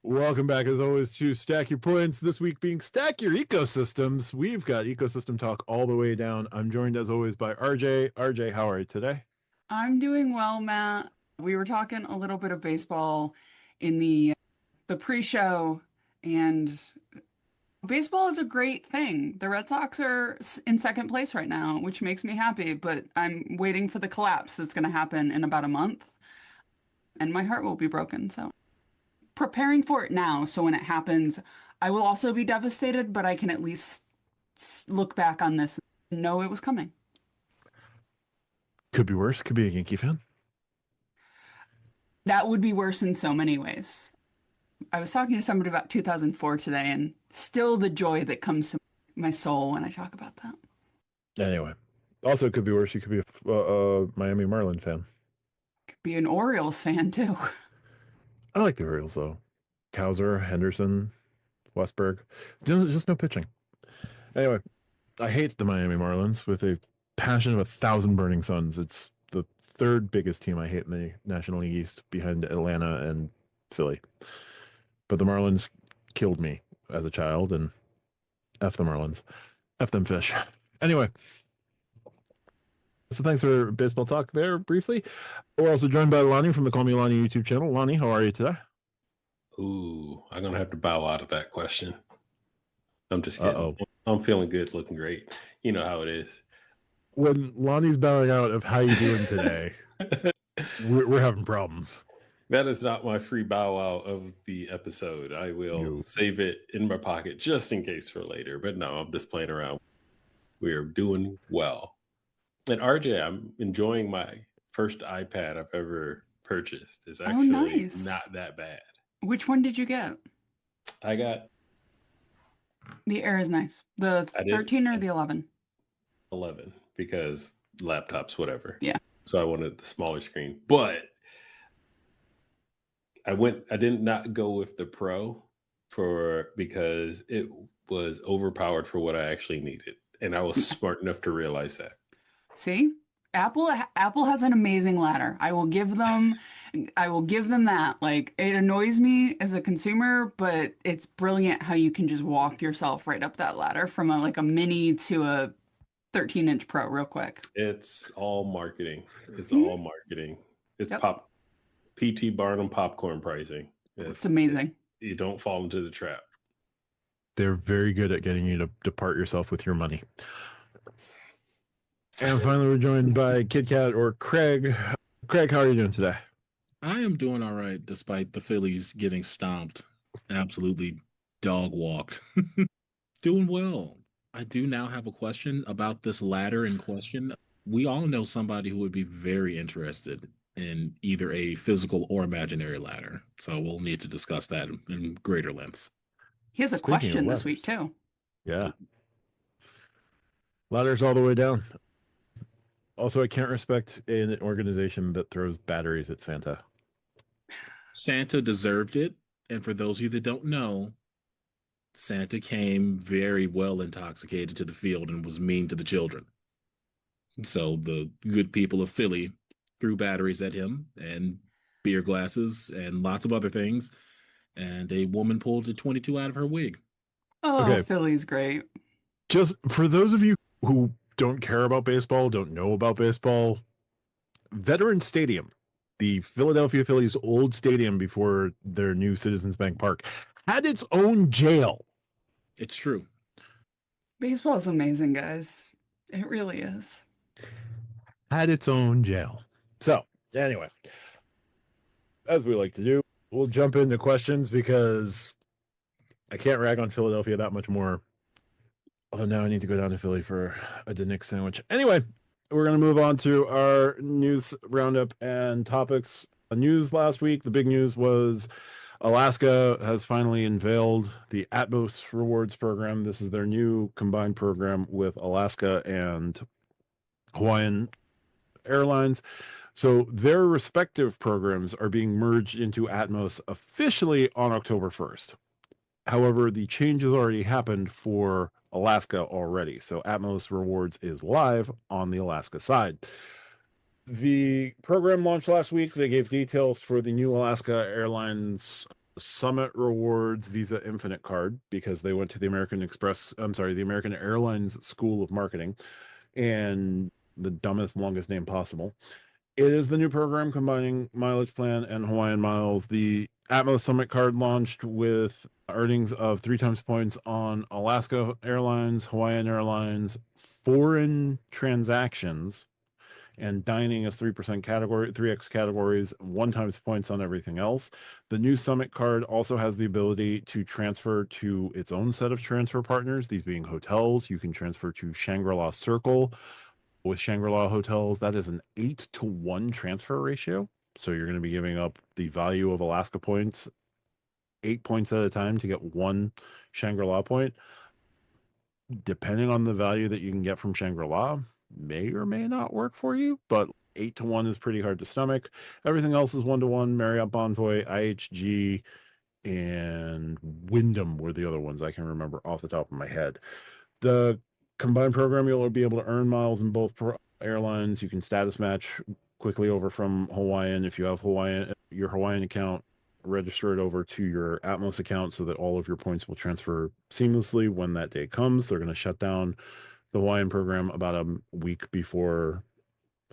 Welcome back, as always, to Stack Your Points. This week being Stack Your Ecosystems. We've got ecosystem talk all the way down. I'm joined, as always, by RJ. RJ, how are you today? I'm doing well, Matt. We were talking a little bit of baseball in the pre-show, and baseball is a great thing. The Red Sox are in second place right now, which makes me happy, but I'm waiting for the collapse that's going to happen in about a month, and my heart will be broken. So, preparing for it now, so when it happens, I will also be devastated, but I can at least look back on this and know it was coming. Could be worse. Could be a Yankee fan. That would be worse in so many ways. I was talking to somebody about 2004 today, and still the joy that comes to my soul when I talk about that. Anyway, also could be worse. You could be a Miami Marlin fan. Could be an Orioles fan too. I like the Orioles, though. Kowser, Henderson, Westberg. Just no pitching. Anyway, I hate the Miami Marlins with a passion of 1,000 burning suns. It's the third biggest team I hate in the National League East behind Atlanta and Philly. But the Marlins killed me as a child, and F the Marlins. F them fish. Anyway, so thanks for baseball talk there briefly. We're also joined by Lonnie from the Call Me Lonnie YouTube channel. Lonnie, how are you today? Ooh, I'm gonna have to bow out of that question. I'm just kidding. Uh-oh. I'm feeling good, looking great. You know how it is. When Lonnie's bowing out of how you doing today, we're having problems. That is not my free bow out of the episode. I will save it in my pocket just in case for later. But no, I'm just playing around. We are doing well. And RJ, I'm enjoying my first iPad I've ever purchased. It's actually nice. not that bad. Which one did you get? I got The Air is nice. The 13 or the 11? 11 because laptops, whatever. Yeah. So I wanted the smaller screen. But I did not go with the Pro because it was overpowered for what I actually needed. And I was smart enough to realize that. See? Apple has an amazing ladder. I will give them that. Like, it annoys me as a consumer, but it's brilliant how you can just walk yourself right up that ladder from a mini to a 13-inch Pro real quick. It's all marketing. It's all marketing. It's PT Barnum popcorn pricing. It's amazing. You don't fall into the trap. They're very good at getting you to depart yourself with your money. And finally, we're joined by Kit Kat or Craig. Craig, how are you doing today? I am doing all right, despite the Phillies getting stomped, absolutely dog walked. Doing well. I do now have a question about this ladder in question. We all know somebody who would be very interested in either a physical or imaginary ladder. So we'll need to discuss that in greater lengths. He has a question this week, too. Yeah. Ladders all the way down. Also, I can't respect an organization that throws batteries at Santa. Santa deserved it. And for those of you that don't know, Santa came very well intoxicated to the field and was mean to the children. So the good people of Philly threw batteries at him and beer glasses and lots of other things. And a woman pulled a 22 out of her wig. Oh, okay. Philly's great. Just for those of you who don't care about baseball, don't know about baseball, Veterans Stadium, the Philadelphia Phillies' old stadium before their new Citizens Bank Park, had its own jail. It's true. Baseball is amazing, guys. It really is. Had its own jail. So, anyway, as we like to do, we'll jump into questions because I can't rag on Philadelphia that much more. Although now I need to go down to Philly for a Denick sandwich. Anyway, we're going to move on to our news roundup and topics. News last week, the big news was Alaska has finally unveiled the Atmos rewards program. This is their new combined program with Alaska and Hawaiian Airlines. So their respective programs are being merged into Atmos officially on October 1st. However, the changes already happened for Alaska already. So Atmos Rewards is live on the Alaska side. The program launched last week. They gave details for the new Alaska Airlines Summit Rewards Visa Infinite card because they went to the American Airlines School of Marketing and the dumbest, longest name possible. It is the new program combining mileage plan and Hawaiian miles. The Atmos Summit card launched with earnings of 3 times points on Alaska Airlines, Hawaiian Airlines, foreign transactions, and dining as 3% category, 3x categories, 1 times points on everything else. The new Summit card also has the ability to transfer to its own set of transfer partners, these being hotels. You can transfer to Shangri-La Circle. With Shangri-La hotels, that is an 8-to-1 transfer ratio. So you're going to be giving up the value of Alaska points 8 points at a time to get 1 Shangri-La point. Depending on the value that you can get from Shangri-La, may or may not work for you, but 8-to-1 is pretty hard to stomach. Everything else is 1-to-1. Marriott Bonvoy, IHG, and Wyndham were the other ones I can remember off the top of my head. The combined program, you'll be able to earn miles in both airlines. You can status match quickly over from Hawaiian. If you have your Hawaiian account, register it over to your Atmos account so that all of your points will transfer seamlessly when that day comes. They're going to shut down the Hawaiian program about a week before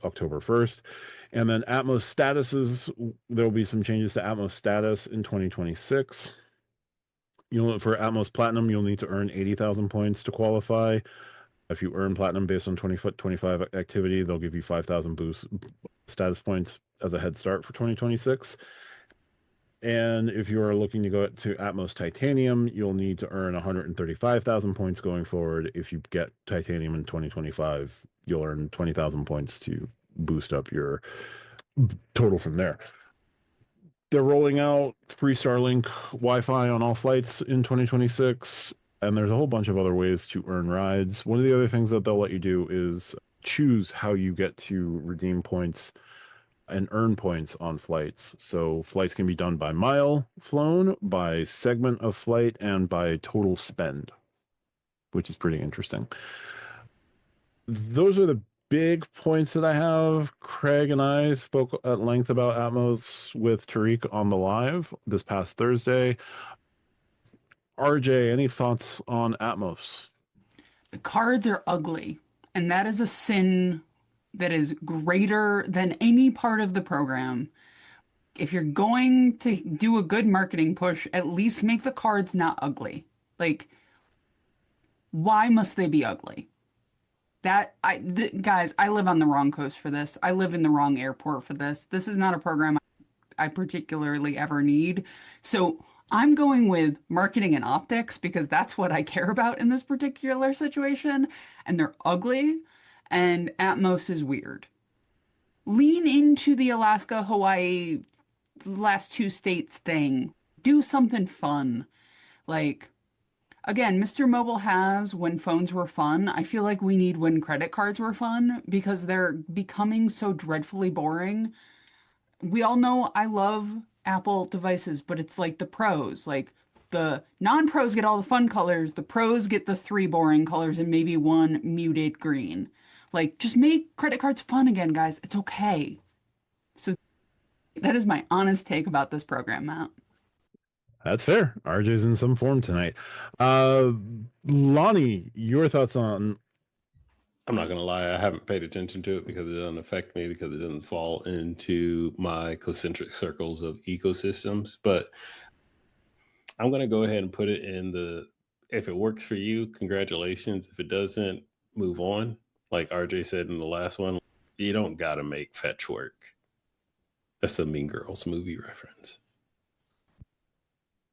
October 1st. And then Atmos statuses, there will be some changes to Atmos status in 2026. For Atmos Platinum, you'll need to earn 80,000 points to qualify. If you earn Platinum based on 25 activity, they'll give you 5,000 boost status points as a head start for 2026. And if you are looking to go to Atmos Titanium, you'll need to earn 135,000 points going forward. If you get Titanium in 2025, you'll earn 20,000 points to boost up your total from there. They're rolling out free Starlink Wi-Fi on all flights in 2026, and there's a whole bunch of other ways to earn rides. One of the other things that they'll let you do is choose how you get to redeem points and earn points on flights. So flights can be done by mile flown, by segment of flight, and by total spend, which is pretty interesting. Those are the big points that I have. Craig and I spoke at length about Atmos with Tariq on the live this past Thursday. RJ, any thoughts on Atmos? The cards are ugly, and that is a sin that is greater than any part of the program. If you're going to do a good marketing push, at least make the cards not ugly. Like, why must they be ugly? Guys, I live on the wrong coast for this. I live in the wrong airport for this. This is not a program I particularly ever need. So I'm going with marketing and optics because that's what I care about in this particular situation. And they're ugly, and Atmos is weird. Lean into the Alaska, Hawaii, last 2 states thing. Do something fun. Like, again, Mr. Mobile has when phones were fun. I feel like we need when credit cards were fun because they're becoming so dreadfully boring. We all know I love Apple devices, but it's like the pros. Like, the non-pros get all the fun colors. The pros get the 3 boring colors and maybe 1 muted green. Like, just make credit cards fun again, guys. It's okay. So that is my honest take about this program, Matt. That's fair. RJ's in some form tonight. Lonnie, your thoughts on... I'm not going to lie. I haven't paid attention to it because it doesn't affect me because it doesn't fall into my concentric circles of ecosystems. But I'm going to go ahead and put it in the, if it works for you, congratulations. If it doesn't, move on. Like RJ said in the last one, you don't got to make fetch work. That's a Mean Girls movie reference.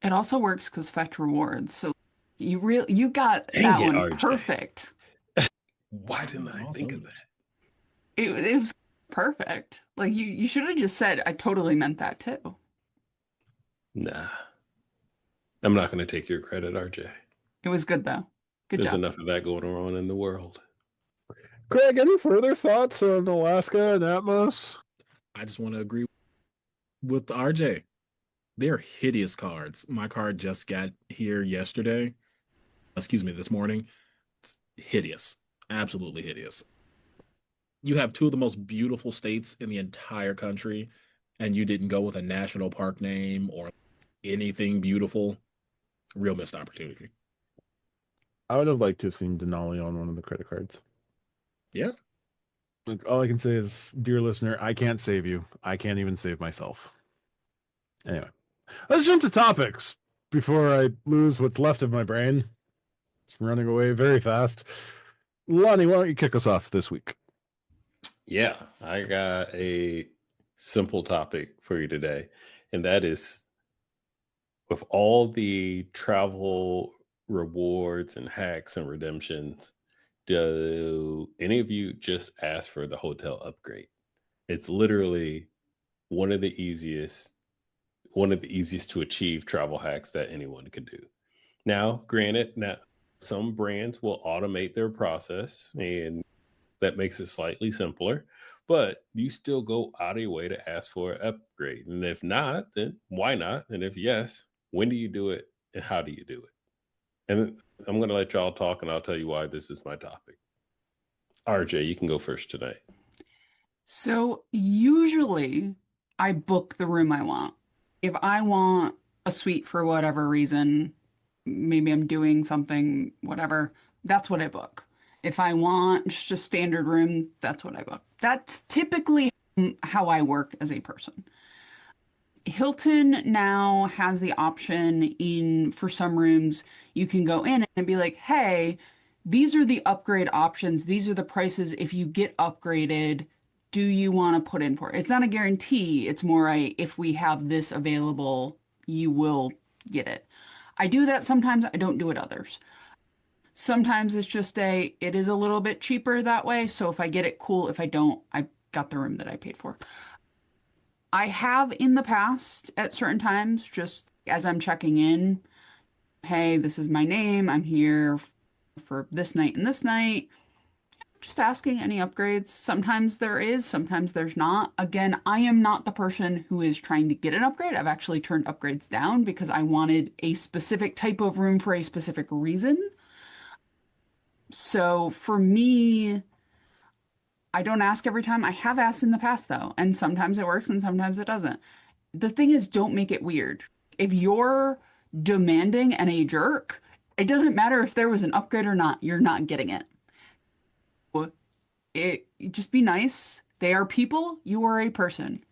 It also works because fetch rewards. So you got Dang that it, one RJ. perfect. Why didn't I think of that? It was perfect. Like, you should have just said, I totally meant that too. Nah. I'm not going to take your credit, RJ. It was good though. Good There's job. enough of that going on in the world. Craig, any further thoughts on Alaska and Atmos? I just want to agree with RJ. They're hideous cards. My card just got here yesterday. This morning. It's hideous. Absolutely hideous. You have 2 of the most beautiful states in the entire country, and you didn't go with a national park name or anything beautiful, real missed opportunity. I would have liked to have seen Denali on one of the credit cards. Yeah. Like, all I can say is, dear listener, I can't save you. I can't even save myself. Anyway, let's jump to topics before I lose what's left of my brain. It's running away very fast. Lonnie, why don't you kick us off this week? Yeah, I got a simple topic for you today, and that is, with all the travel rewards and hacks and redemptions, do any of you just ask for the hotel upgrade? It's literally one of the easiest to achieve travel hacks that anyone can do. Now, granted, some brands will automate their process, and that makes it slightly simpler, but you still go out of your way to ask for an upgrade. And if not, then why not? And if yes, when do you do it and how do you do it? And I'm going to let y'all talk, and I'll tell you why this is my topic. RJ, you can go first tonight. So usually I book the room I want. If I want a suite for whatever reason, maybe I'm doing something, whatever, that's what I book. If I want just a standard room, that's what I book. That's typically how I work as a person. Hilton now has the option for some rooms, you can go in and be like, hey, these are the upgrade options. These are the prices. If you get upgraded, do you want to put in for it? It's not a guarantee. It's more if we have this available, you will get it. I do that sometimes. I don't do it others. Sometimes it's just it is a little bit cheaper that way. So if I get it, cool. If I don't, I got the room that I paid for. I have in the past at certain times, just as I'm checking in, hey, this is my name. I'm here for this night and this night. Just asking any upgrades. Sometimes there is, sometimes there's not. Again, I am not the person who is trying to get an upgrade. I've actually turned upgrades down because I wanted a specific type of room for a specific reason. So for me, I don't ask every time. I have asked in the past though, and sometimes it works and sometimes it doesn't. The thing is, don't make it weird. If you're demanding and a jerk, it doesn't matter if there was an upgrade or not, you're not getting it. Just be nice. They are people, you are a person.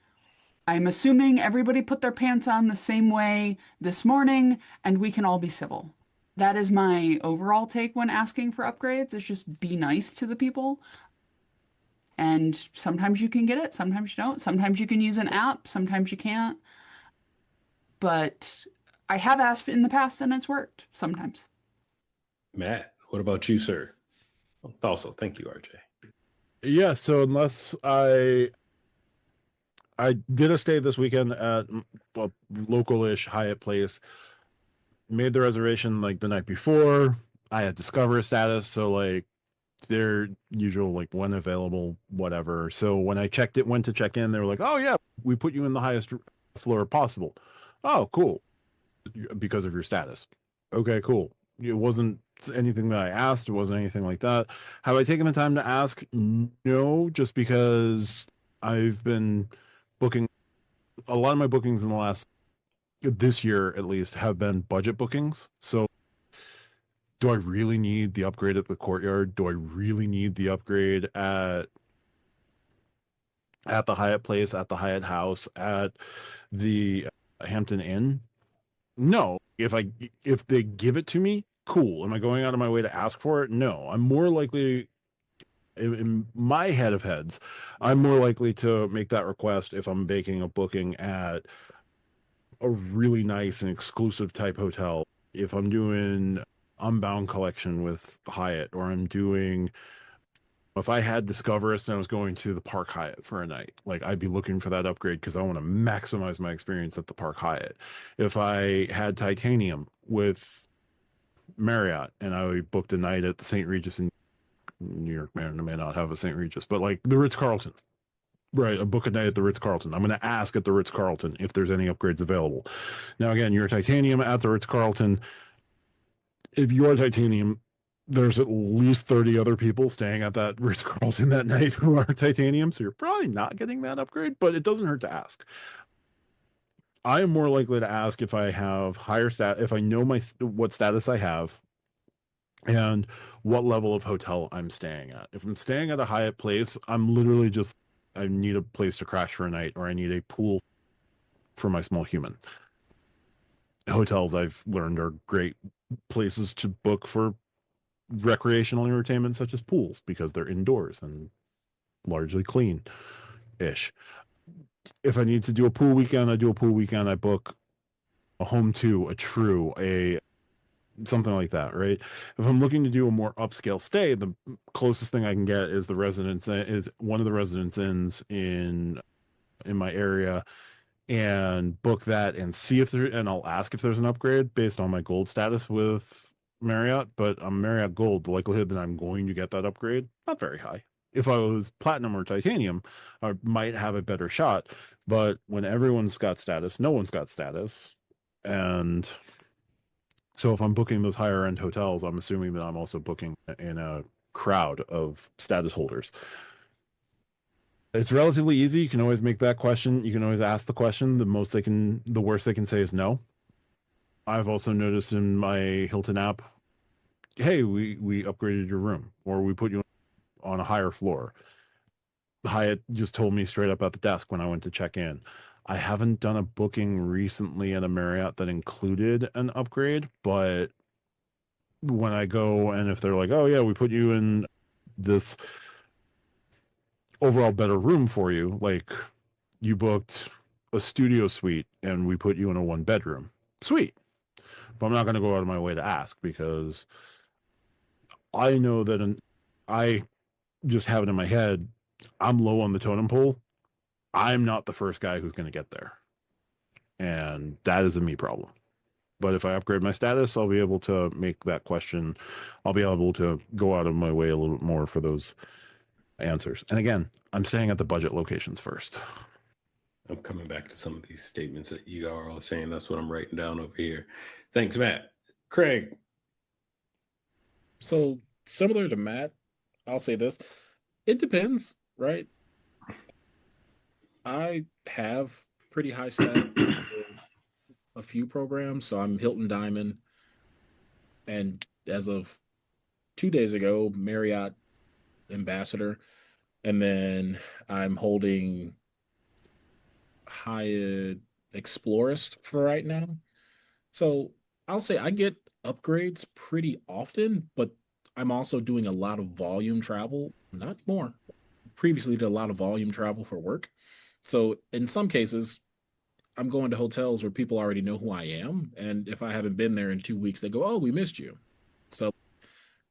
I'm assuming everybody put their pants on the same way this morning, and we can all be civil. That is my overall take when asking for upgrades, is just be nice to the people. And sometimes you can get it, sometimes you don't. Sometimes you can use an app, sometimes you can't. But I have asked in the past and it's worked sometimes. Matt, what about you, sir? Also, thank you, RJ. Yeah, so unless I did a stay this weekend at a local-ish Hyatt place, made the reservation like the night before. I had Discover status, so like their usual like when available, whatever. So when I went to check in, they were like, "Oh yeah, we put you in the highest floor possible." Oh, cool, because of your status. Okay, cool. It wasn't anything that I asked. It wasn't anything like that. Have I taken the time to ask? No, just because I've been booking a lot of my bookings in the last this year at least have been budget bookings. So do I really need the upgrade at the Courtyard? Do I really need the upgrade at the Hyatt Place, at the Hyatt House, at the Hampton Inn? No. If they give it to me, cool. Am I going out of my way to ask for it? No. I'm more likely, in my head of heads, I'm more likely to make that request if I'm making a booking at a really nice and exclusive type hotel. If I'm doing Unbound Collection with Hyatt, or if I had Discoverist and I was going to the Park Hyatt for a night, like I'd be looking for that upgrade because I want to maximize my experience at the Park Hyatt. If I had Titanium with Marriott and I booked a night at the St. Regis in New York, man, I may not have a St. Regis, but like the Ritz-Carlton, right? A book a night at the Ritz-Carlton. I'm going to ask at the Ritz-Carlton if there's any upgrades available. Now, again, you're Titanium at the Ritz-Carlton. If you're Titanium, there's at least 30 other people staying at that Ritz-Carlton that night who are Titanium, so you're probably not getting that upgrade, but it doesn't hurt to ask. I am more likely to ask if I have higher if I know what status I have and what level of hotel I'm staying at. If I'm staying at a Hyatt place, I'm literally just, I need a place to crash for a night, or I need a pool for my small human. Hotels, I've learned, are great places to book for recreational entertainment, such as pools, because they're indoors and largely clean ish. If I need to do a pool weekend, I do a pool weekend. I book a home two, a true, a something like that, right? If I'm looking to do a more upscale stay, the closest thing I can get is one of the residence inns in my area, and book that and see if there, and I'll ask if there's an upgrade based on my gold status with Marriott. But I'm Marriott Gold, the likelihood that I'm going to get that upgrade, not very high. If I was platinum or titanium, I might have a better shot. But when everyone's got status, no one's got status. And so if I'm booking those higher end hotels, I'm assuming that I'm also booking in a crowd of status holders. It's relatively easy. You can always make that question. You can always ask the question. The worst they can say is no. I've also noticed in my Hilton app, hey, we upgraded your room, or we put you on a higher floor. Hyatt just told me straight up at the desk when I went to check in. I haven't done a booking recently at a Marriott that included an upgrade, but when I go and if they're like, oh yeah, we put you in this overall better room for you, like you booked a studio suite and we put you in a 1 bedroom, sweet. But I'm not going to go out of my way to ask, because I know that I just have it in my head, I'm low on the totem pole. I'm not the first guy who's going to get there. And that is a me problem. But if I upgrade my status, I'll be able to make that question. I'll be able to go out of my way a little bit more for those answers. And again, I'm staying at the budget locations first. I'm coming back to some of these statements that you are all saying. That's what I'm writing down over here. Thanks, Matt. Craig. So similar to Matt, I'll say this. It depends, right? I have pretty high stats with a few programs. So I'm Hilton Diamond. And as of 2 days ago, Marriott Ambassador. And then I'm holding Hyatt Explorist for right now. So I'll say I get upgrades pretty often, but I'm also doing a lot of volume travel, not more. Previously did a lot of volume travel for work. So in some cases, I'm going to hotels where people already know who I am. And if I haven't been there in 2 weeks, they go, oh, we missed you. So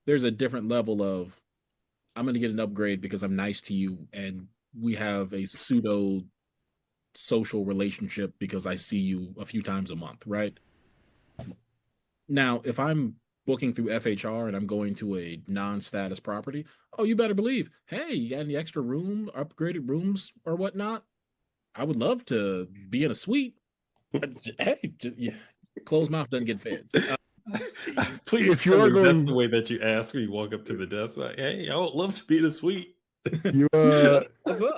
there's a different level of, I'm going to get an upgrade because I'm nice to you. And we have a pseudo social relationship because I see you a few times a month, right? Now, if I'm booking through FHR and I'm going to a non-status property, oh, you better believe, hey, you got any extra room, upgraded rooms or whatnot? I would love to be in a suite. Hey, yeah, closed mouth doesn't get fed. Please, if you're going, that's the way that you ask when you walk up to the desk, like, hey, I would love to be in a suite. You what's up?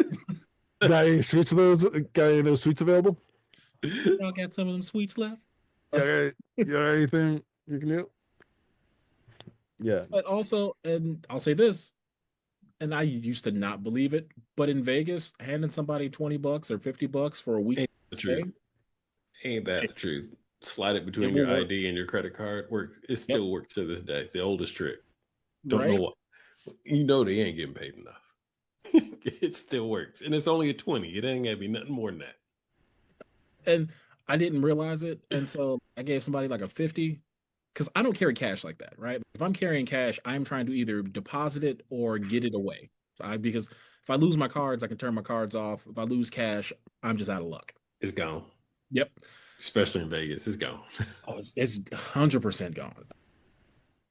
Got any suites of those? Got any of those suites available? Y'all got some of them suites left? You got anything you can do? Yeah. But also, and I'll say this, and I used to not believe it, but in Vegas, handing somebody $20 or $50 for a week, ain't the truth. Ain't that the truth? Slide it between your ID and your credit card. Works. It still works to this day. It's the oldest trick. Don't know what. You know they ain't getting paid enough. It still works, and it's only a 20. It ain't gonna be nothing more than that. And I didn't realize it, and so I gave somebody like a 50, because I don't carry cash like that, right? If I'm carrying cash, I'm trying to either deposit it or get it away. Because if I lose my cards, I can turn my cards off. If I lose cash, I'm just out of luck. It's gone. Yep. Especially in Vegas, it's gone. Oh, it's 100% gone.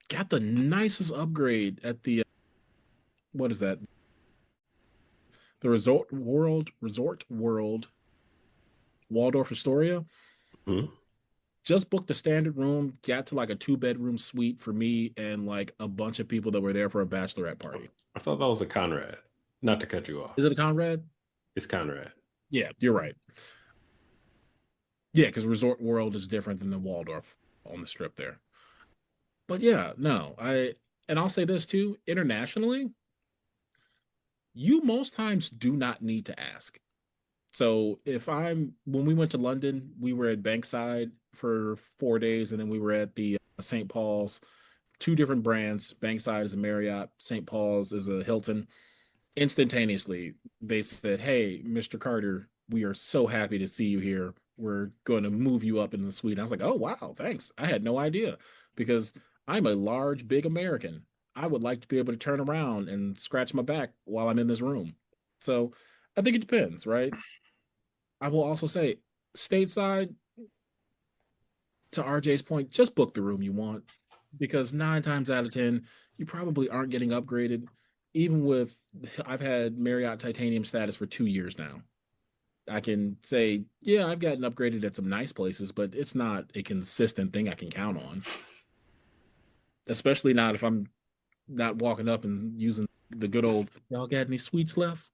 Got the nicest upgrade at the what is that? The Resort World Waldorf Astoria. Mm-hmm. Just booked a standard room, got to like a 2-bedroom suite for me and like a bunch of people that were there for a bachelorette party. I thought that was a Conrad. Not to cut you off. Is it a Conrad? It's Conrad. Yeah, you're right. Yeah, because Resort World is different than the Waldorf on the strip there. But yeah, no, and I'll say this too, internationally, you most times do not need to ask. So when we went to London, we were at Bankside for 4 days, and then we were at the St. Paul's, two different brands. Bankside is a Marriott, St. Paul's is a Hilton. Instantaneously, they said, "Hey, Mr. Carter, we are so happy to see you here. We're going to move you up in the suite." I was like, "Oh, wow, thanks. I had no idea because I'm a large, big American. I would like to be able to turn around and scratch my back while I'm in this room." So I think it depends, right? I will also say, stateside, to RJ's point, just book the room you want because 9 times out of 10, you probably aren't getting upgraded. Even with, I've had Marriott Titanium status for 2 years now. I can say, yeah, I've gotten upgraded at some nice places, but it's not a consistent thing I can count on. Especially not if I'm not walking up and using the good old, y'all got any sweets left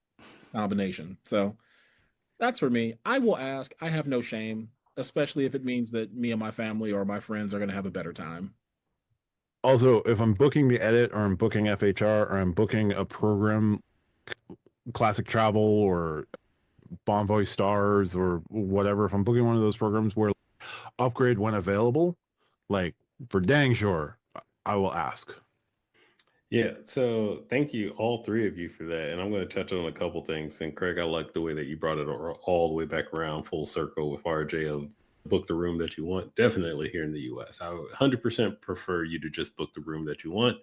combination. So that's for me. I will ask. I have no shame, especially if it means that me and my family or my friends are going to have a better time. Also, if I'm booking the edit or I'm booking FHR or I'm booking a program, classic travel or Bonvoy Stars or whatever, if I'm booking one of those programs where upgrade when available, like for dang sure, I will ask. Yeah, so thank you, all three of you, for that. And I'm going to touch on a couple things. And Craig, I like the way that you brought it all the way back around full circle with RJ of book the room that you want. Definitely here in the US, I would 100% prefer you to just book the room that you want.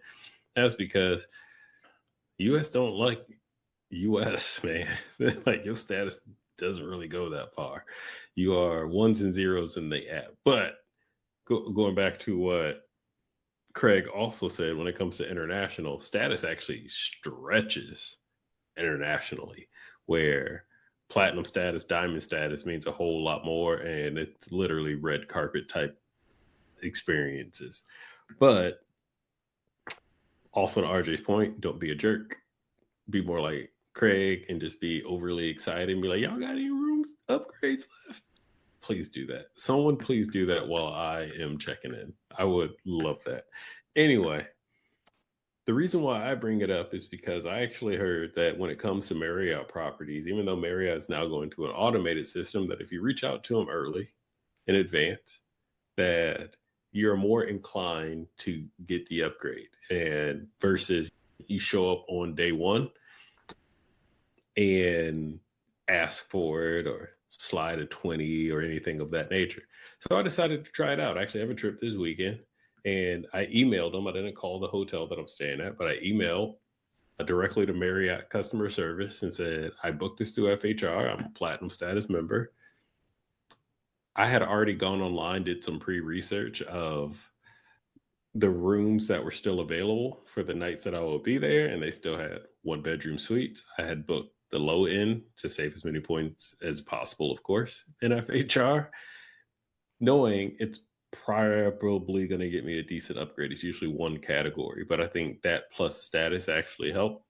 That's because US don't like US, man. Like your status doesn't really go that far. You are ones and zeros in the app. But going back to what Craig also said, when it comes to international, status actually stretches internationally, where platinum status, diamond status means a whole lot more, and it's literally red carpet type experiences. But also to RJ's point, don't be a jerk. Be more like Craig and just be overly excited and be like, y'all got any rooms upgrades left? Please do that. Someone please do that while I am checking in. I would love that. Anyway, the reason why I bring it up is because I actually heard that when it comes to Marriott properties, even though Marriott is now going to an automated system, that if you reach out to them early in advance, that you're more inclined to get the upgrade, and versus you show up on day one and ask for it or slide a 20 or anything of that nature. So I decided to try it out. I actually have a trip this weekend, and I emailed them. I didn't call the hotel that I'm staying at, but I emailed directly to Marriott customer service and said, I booked this through FHR. I'm a platinum status member. I had already gone online, did some pre-research of the rooms that were still available for the nights that I will be there, and they still had 1-bedroom suites. I had booked the low end to save as many points as possible, of course, in FHR, knowing it's probably going to get me a decent upgrade. It's usually one category, but I think that plus status actually helped.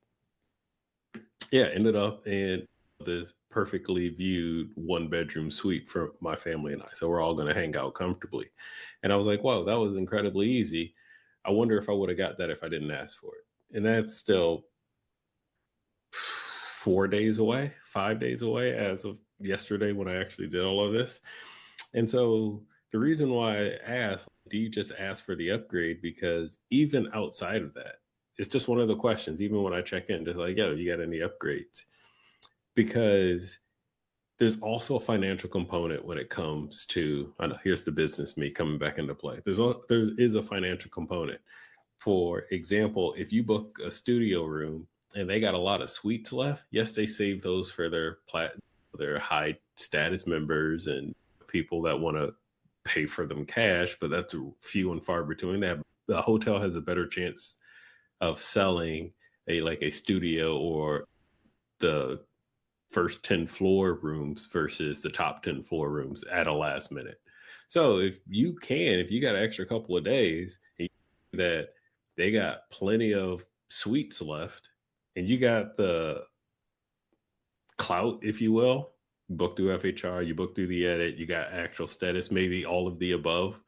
Yeah, ended up in this perfectly viewed 1-bedroom suite for my family and I. So we're all going to hang out comfortably. And I was like, wow, that was incredibly easy. I wonder if I would have got that if I didn't ask for it. And that's still 4 days away, 5 days away as of yesterday when I actually did all of this. And so the reason why I asked, do you just ask for the upgrade? Because even outside of that, it's just one of the questions, even when I check in, just like, yo, you got any upgrades? Because there's also a financial component when it comes to, I know, here's the business me coming back into play. There is a financial component. For example, if you book a studio room and they got a lot of suites left, yes, they save those for their high status members and people that want to pay for them cash, but that's few and far between. The hotel has a better chance of selling a studio or the first 10 floor rooms versus the top 10 floor rooms at a last minute. So if you got an extra couple of days that they got plenty of suites left and you got the clout, if you will, book through FHR, you book through the edit, you got actual status, maybe all of the above.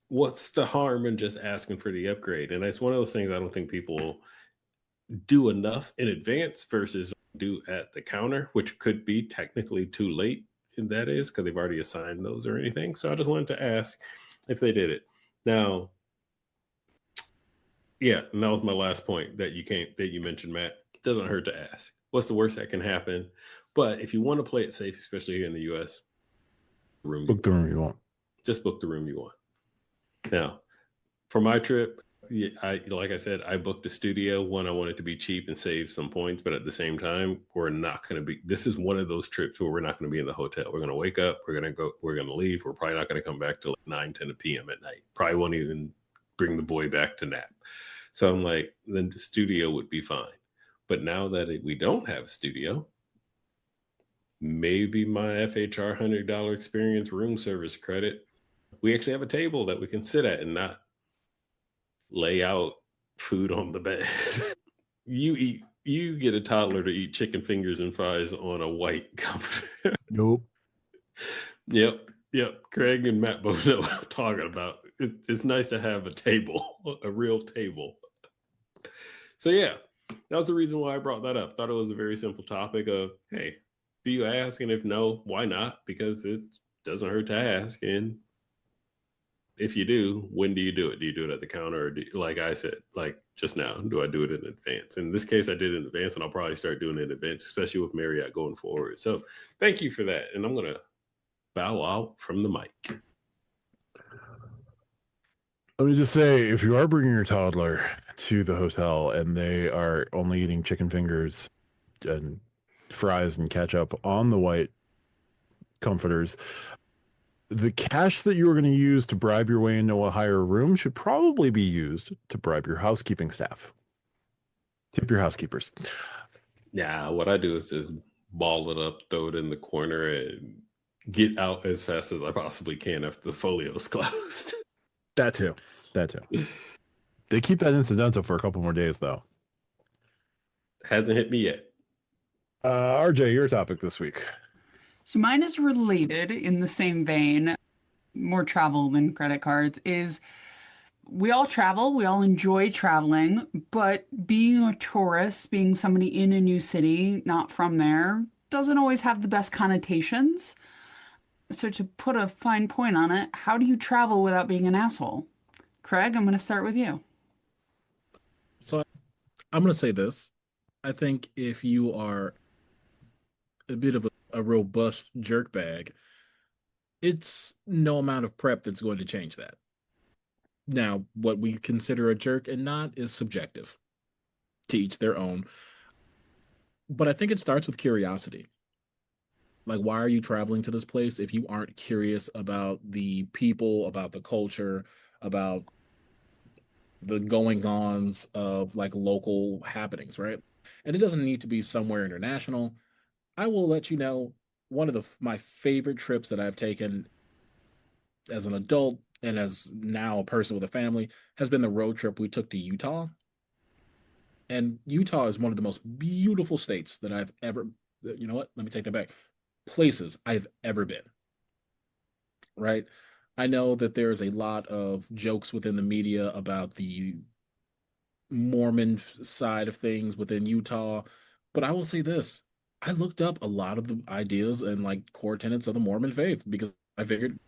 What's the harm in just asking for the upgrade? And it's one of those things I don't think people do enough in advance versus do at the counter, which could be technically too late. And that is because they've already assigned those or anything. So I just wanted to ask if they did it. Now, yeah, and that was my last point that you mentioned, Matt. It doesn't hurt to ask. What's the worst that can happen? But if you want to play it safe, especially here in the US, Book the room you want. Just book the room you want. Now, for my trip, like I said, I booked a studio. One, I wanted to be cheap and save some points, but at the same time, we're not going to be. This is one of those trips where we're not going to be in the hotel. We're going to wake up. We're going to leave. We're probably not going to come back till like 9, 10 p.m. at night. Probably won't even bring the boy back to nap. So I'm like, then the studio would be fine. But now that we don't have a studio, maybe my FHR $100 experience room service credit. We actually have a table that we can sit at and not lay out food on the bed. You get a toddler to eat chicken fingers and fries on a white comforter. Nope. Yep. Craig and Matt both know what I'm talking about. It's nice to have a table, a real table. So yeah, that was the reason why I brought that up. Thought it was a very simple topic of, hey, do you ask? And if no, why not? Because it doesn't hurt to ask. And if you do, when do you do it? Do you do it at the counter? Or like I said, like just now, do I do it in advance? In this case, I did it in advance, and I'll probably start doing it in advance, especially with Marriott going forward. So thank you for that. And I'm going to bow out from the mic. Let me just say, if you are bringing your toddler to the hotel and they are only eating chicken fingers and fries and ketchup on the white comforters, the cash that you are going to use to bribe your way into a higher room should probably be used to bribe your housekeeping staff. Tip your housekeepers. Yeah, what I do is just ball it up, throw it in the corner, and get out as fast as I possibly can after the folio's closed. That too. They keep that incidental for a couple more days, though. Hasn't hit me yet. RJ, your topic this week. So mine is related in the same vein, more travel than credit cards, is we all travel, we all enjoy traveling, but being a tourist, being somebody in a new city, not from there, doesn't always have the best connotations. So to put a fine point on it, how do you travel without being an asshole? Craig, I'm going to start with you. So I'm going to say this. I think if you are a bit of a robust jerkbag, it's no amount of prep that's going to change that. Now, what we consider a jerk and not is subjective, to each their own. But I think it starts with curiosity. Like, why are you traveling to this place if you aren't curious about the people, about the culture, about the going-ons of like local happenings, right? And it doesn't need to be somewhere international. I will let you know one of my favorite trips that I've taken as an adult and as now a person with a family has been the road trip we took to Utah. And Utah is one of the most beautiful states that I've ever, you know what? Let me take that back. Places I've ever been. Right? I know that there's a lot of jokes within the media about the Mormon side of things within Utah, but I will say this. I looked up a lot of the ideas and like core tenets of the Mormon faith because I figured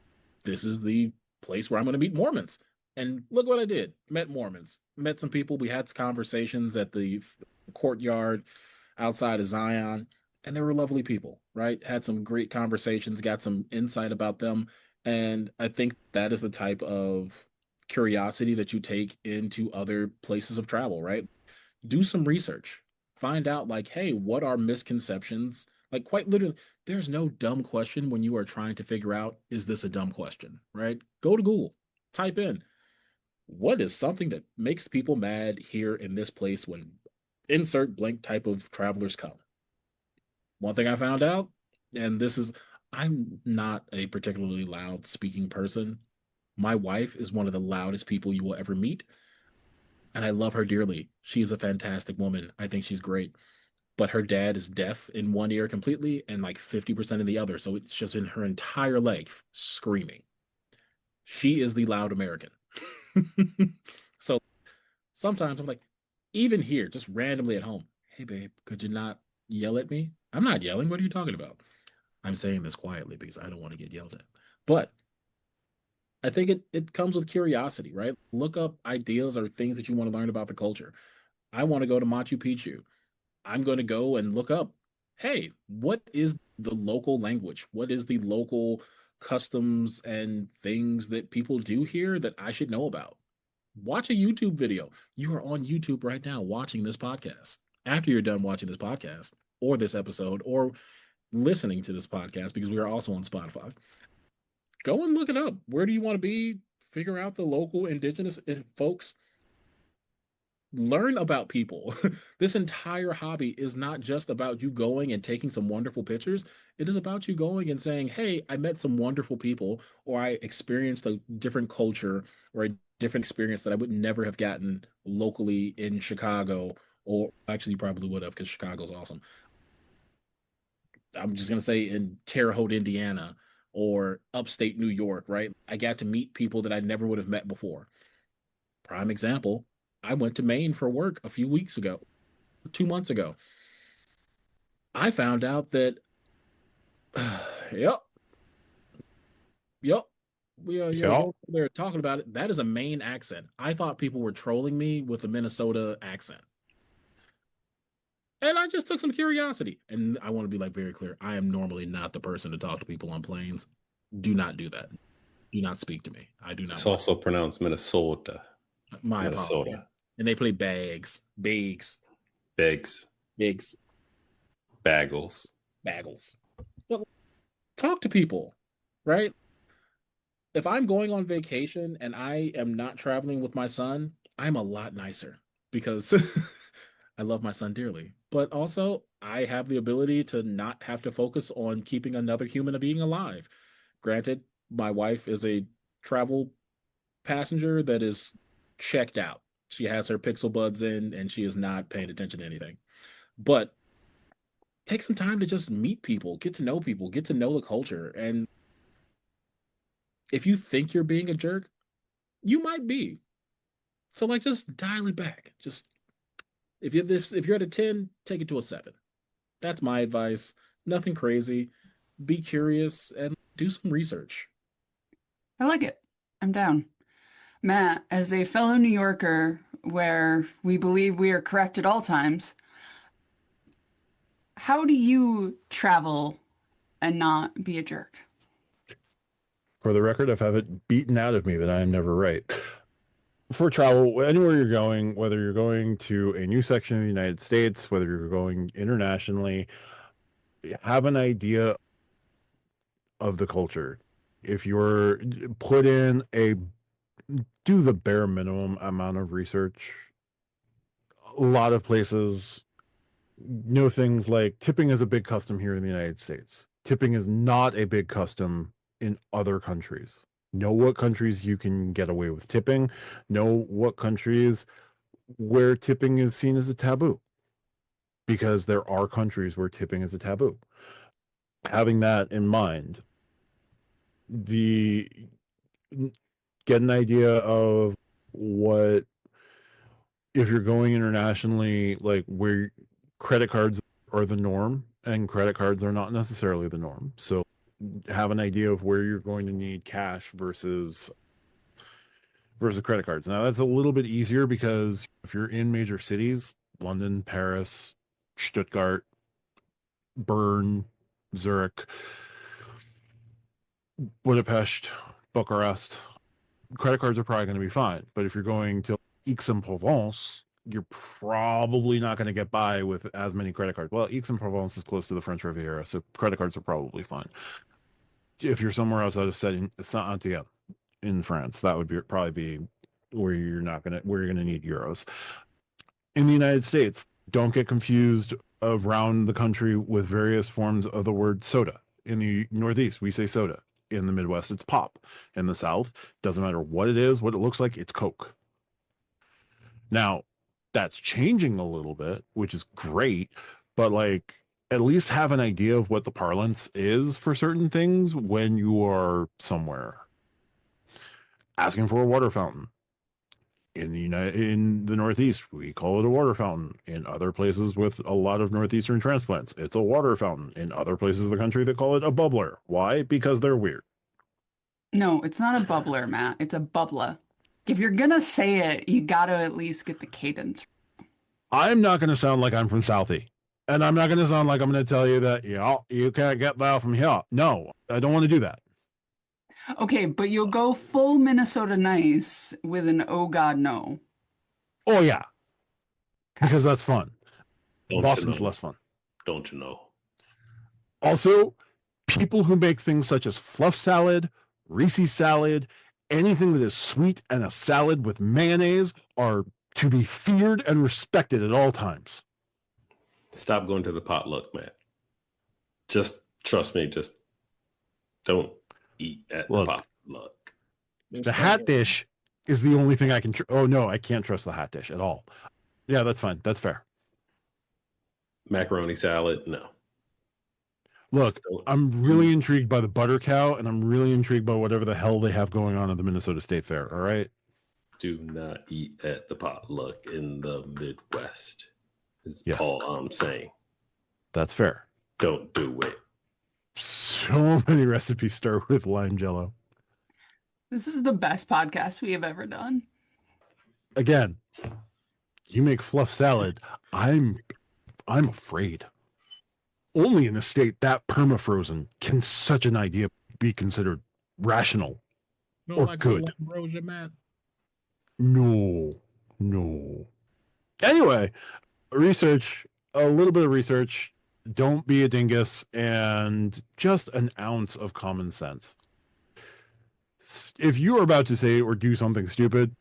this is the place where I'm going to meet Mormons. And look what I did. Met Mormons. Met some people. We had conversations at the courtyard outside of Zion, and they were lovely people, right? Had some great conversations, got some insight about them. And I think that is the type of curiosity that you take into other places of travel, right? Do some research. Find out, like, hey, what are misconceptions? Like, quite literally, there's no dumb question when you are trying to figure out, is this a dumb question, right? Go to Google, type in, what is something that makes people mad here in this place when insert blank type of travelers come? One thing I found out, and this is, I'm not a particularly loud speaking person. My wife is one of the loudest people you will ever meet, and I love her dearly. She's a fantastic woman. I think she's great. but her dad is deaf in one ear completely and like 50% in the other. So it's just in her entire life screaming. She is the loud American. So sometimes I'm like, even here, just randomly at home, hey, babe, could you not yell at me? I'm not yelling. What are you talking about? I'm saying this quietly because I don't want to get yelled at. But I think it comes with curiosity, right? Look up ideas or things that you want to learn about the culture. I want to go to Machu Picchu. I'm going to go and look up, hey, what is the local language? What is the local customs and things that people do here that I should know about? Watch a YouTube video. You are on YouTube right now watching this podcast. After you're done watching this podcast or this episode or listening to this podcast, because we are also on Spotify, go and look it up. Where do you want to be? Figure out the local indigenous folks. Learn about people. This entire hobby is not just about you going and taking some wonderful pictures. It is about you going and saying, hey, I met some wonderful people, or I experienced a different culture or a different experience that I would never have gotten locally in Chicago, or actually you probably would have because Chicago's awesome. I'm just going to say in Terre Haute, Indiana, or upstate New York, right? I got to meet people that I never would have met before. Prime example, I went to Maine for work a few weeks ago, 2 months ago. I found out that, yep, yep, Yeah. they're talking about it. That is a Maine accent. I thought people were trolling me with a Minnesota accent. And I just took some curiosity. And I want to be like very clear. I am normally not the person to talk to people on planes. Do not do that. Do not speak to me. I do not. It's also pronounced Minnesota. My apologies. And they play bags, Bigs, bigs, bagels. But talk to people, right? If I'm going on vacation and I am not traveling with my son, I'm a lot nicer because I love my son dearly. But also, I have the ability to not have to focus on keeping another human being alive. Granted, my wife is a travel passenger that is checked out. She has her pixel buds in and she is not paying attention to anything. But take some time to just meet people, get to know people, get to know the culture. And if you think you're being a jerk, you might be. So like just dial it back. Just if you're at a 10, take it to a 7. That's my advice. Nothing crazy. Be curious and do some research. I like it. I'm down. Matt, as a fellow New Yorker, where we believe we are correct at all times, how do you travel and not be a jerk? For the record, I've had it beaten out of me that I am never right. For travel, anywhere you're going, whether you're going to a new section of the United States, whether you're going internationally, have an idea of the culture. If you're put in do the bare minimum amount of research. A lot of places know things like tipping is a big custom here in the United States. Tipping is not a big custom in other countries. Know what countries you can get away with tipping. Know what countries where tipping is seen as a taboo. Because there are countries where tipping is a taboo. Having that in mind, get an idea of what, if you're going internationally, like where credit cards are the norm and credit cards are not necessarily the norm. So have an idea of where you're going to need cash versus credit cards. Now that's a little bit easier because if you're in major cities, London, Paris, Stuttgart, Bern, Zurich, Budapest, Bucharest, credit cards are probably going to be fine. But if you're going to Aix-en-Provence, you're probably not going to get by with as many credit cards. Well, Aix-en-Provence is close to the French Riviera, so credit cards are probably fine. If you're somewhere outside of Saint-Étienne in France, that would probably be where you're gonna need euros. In the United States, don't get confused around the country with various forms of the word soda. In the Northeast, we say soda. In the Midwest, it's pop. In the South, doesn't matter what it is, what it looks like, it's Coke. Now, that's changing a little bit, which is great, but like at least have an idea of what the parlance is for certain things when you are somewhere. Asking for a water fountain. In the Northeast, we call it a water fountain. In other places with a lot of Northeastern transplants, it's a water fountain. In other places of the country, they call it a bubbler. Why? Because they're weird. No, it's not a bubbler, Matt. It's a bubbler. If you're gonna say it, you gotta at least get the cadence. I'm not going to sound like I'm from Southie. And I'm not going to sound like I'm going to tell you that, you can't get that from here. No, I don't want to do that. Okay, but you'll go full Minnesota nice with an oh God no. Oh, yeah. Because that's fun. Don't Boston's you know? less fun. Don't you know? Also, people who make things such as fluff salad, Reese's salad, anything that is sweet and a salad with mayonnaise are to be feared and respected at all times. Stop going to the potluck, Matt. Just trust me. Just don't eat at the potluck. The hat dish is the only thing I can. Oh no, I can't trust the hat dish at all. Yeah, that's fine. That's fair. Macaroni salad, no. Look, I'm really intrigued by the butter cow, and I'm really intrigued by whatever the hell they have going on at the Minnesota State Fair. All right. Do not eat at the potluck in the Midwest. Is Yes. all I'm saying. That's fair. Don't do it. So many recipes start with lime jello. This is the best podcast we have ever done. Again, you make fluff salad. I'm afraid. Only in a state that permafrozen can such an idea be considered rational or like good. Ambrosia, man. No. Anyway, a little bit of research. Don't be a dingus, and just an ounce of common sense. If you are about to say or do something stupid,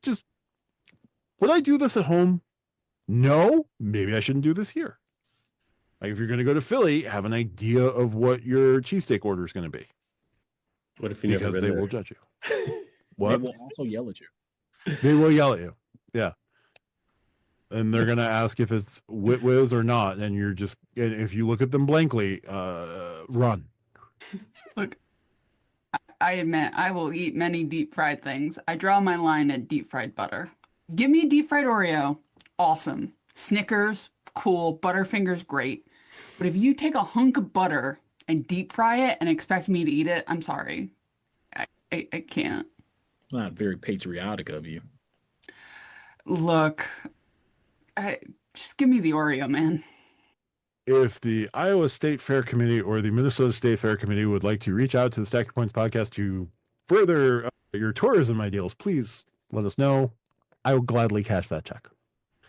just, would I do this at home? No, maybe I shouldn't do this here. Like if you're going to go to Philly, have an idea of what your cheesesteak order is going to be. What if you never because been they there? will judge you. What? They will also yell at you. They will yell at you. Yeah. And they're going to ask if it's whiz or not. And if you look at them blankly, run. Look, I admit I will eat many deep fried things. I draw my line at deep fried butter. Give me a deep fried Oreo. Awesome. Snickers, cool. Butterfingers, great. But if you take a hunk of butter and deep fry it and expect me to eat it, I'm sorry. I can't. Not very patriotic of you. Look, just give me the Oreo, man. If the Iowa State Fair Committee or the Minnesota State Fair Committee would like to reach out to the Stack Your Points podcast to further your tourism ideals, please let us know. I will gladly cash that check.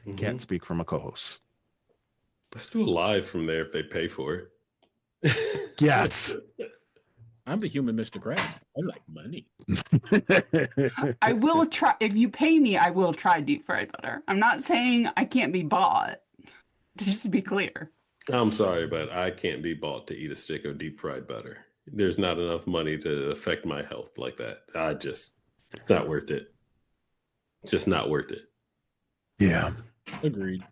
Mm-hmm. Can't speak from a co-host. Let's do a live from there if they pay for it. Yes. I'm the human Mr. Krabs. I like money. I will try. If you pay me, I will try deep fried butter. I'm not saying I can't be bought. Just to be clear. I'm sorry, but I can't be bought to eat a stick of deep fried butter. There's not enough money to affect my health like that. It's not worth it. Just not worth it. Yeah. Agreed.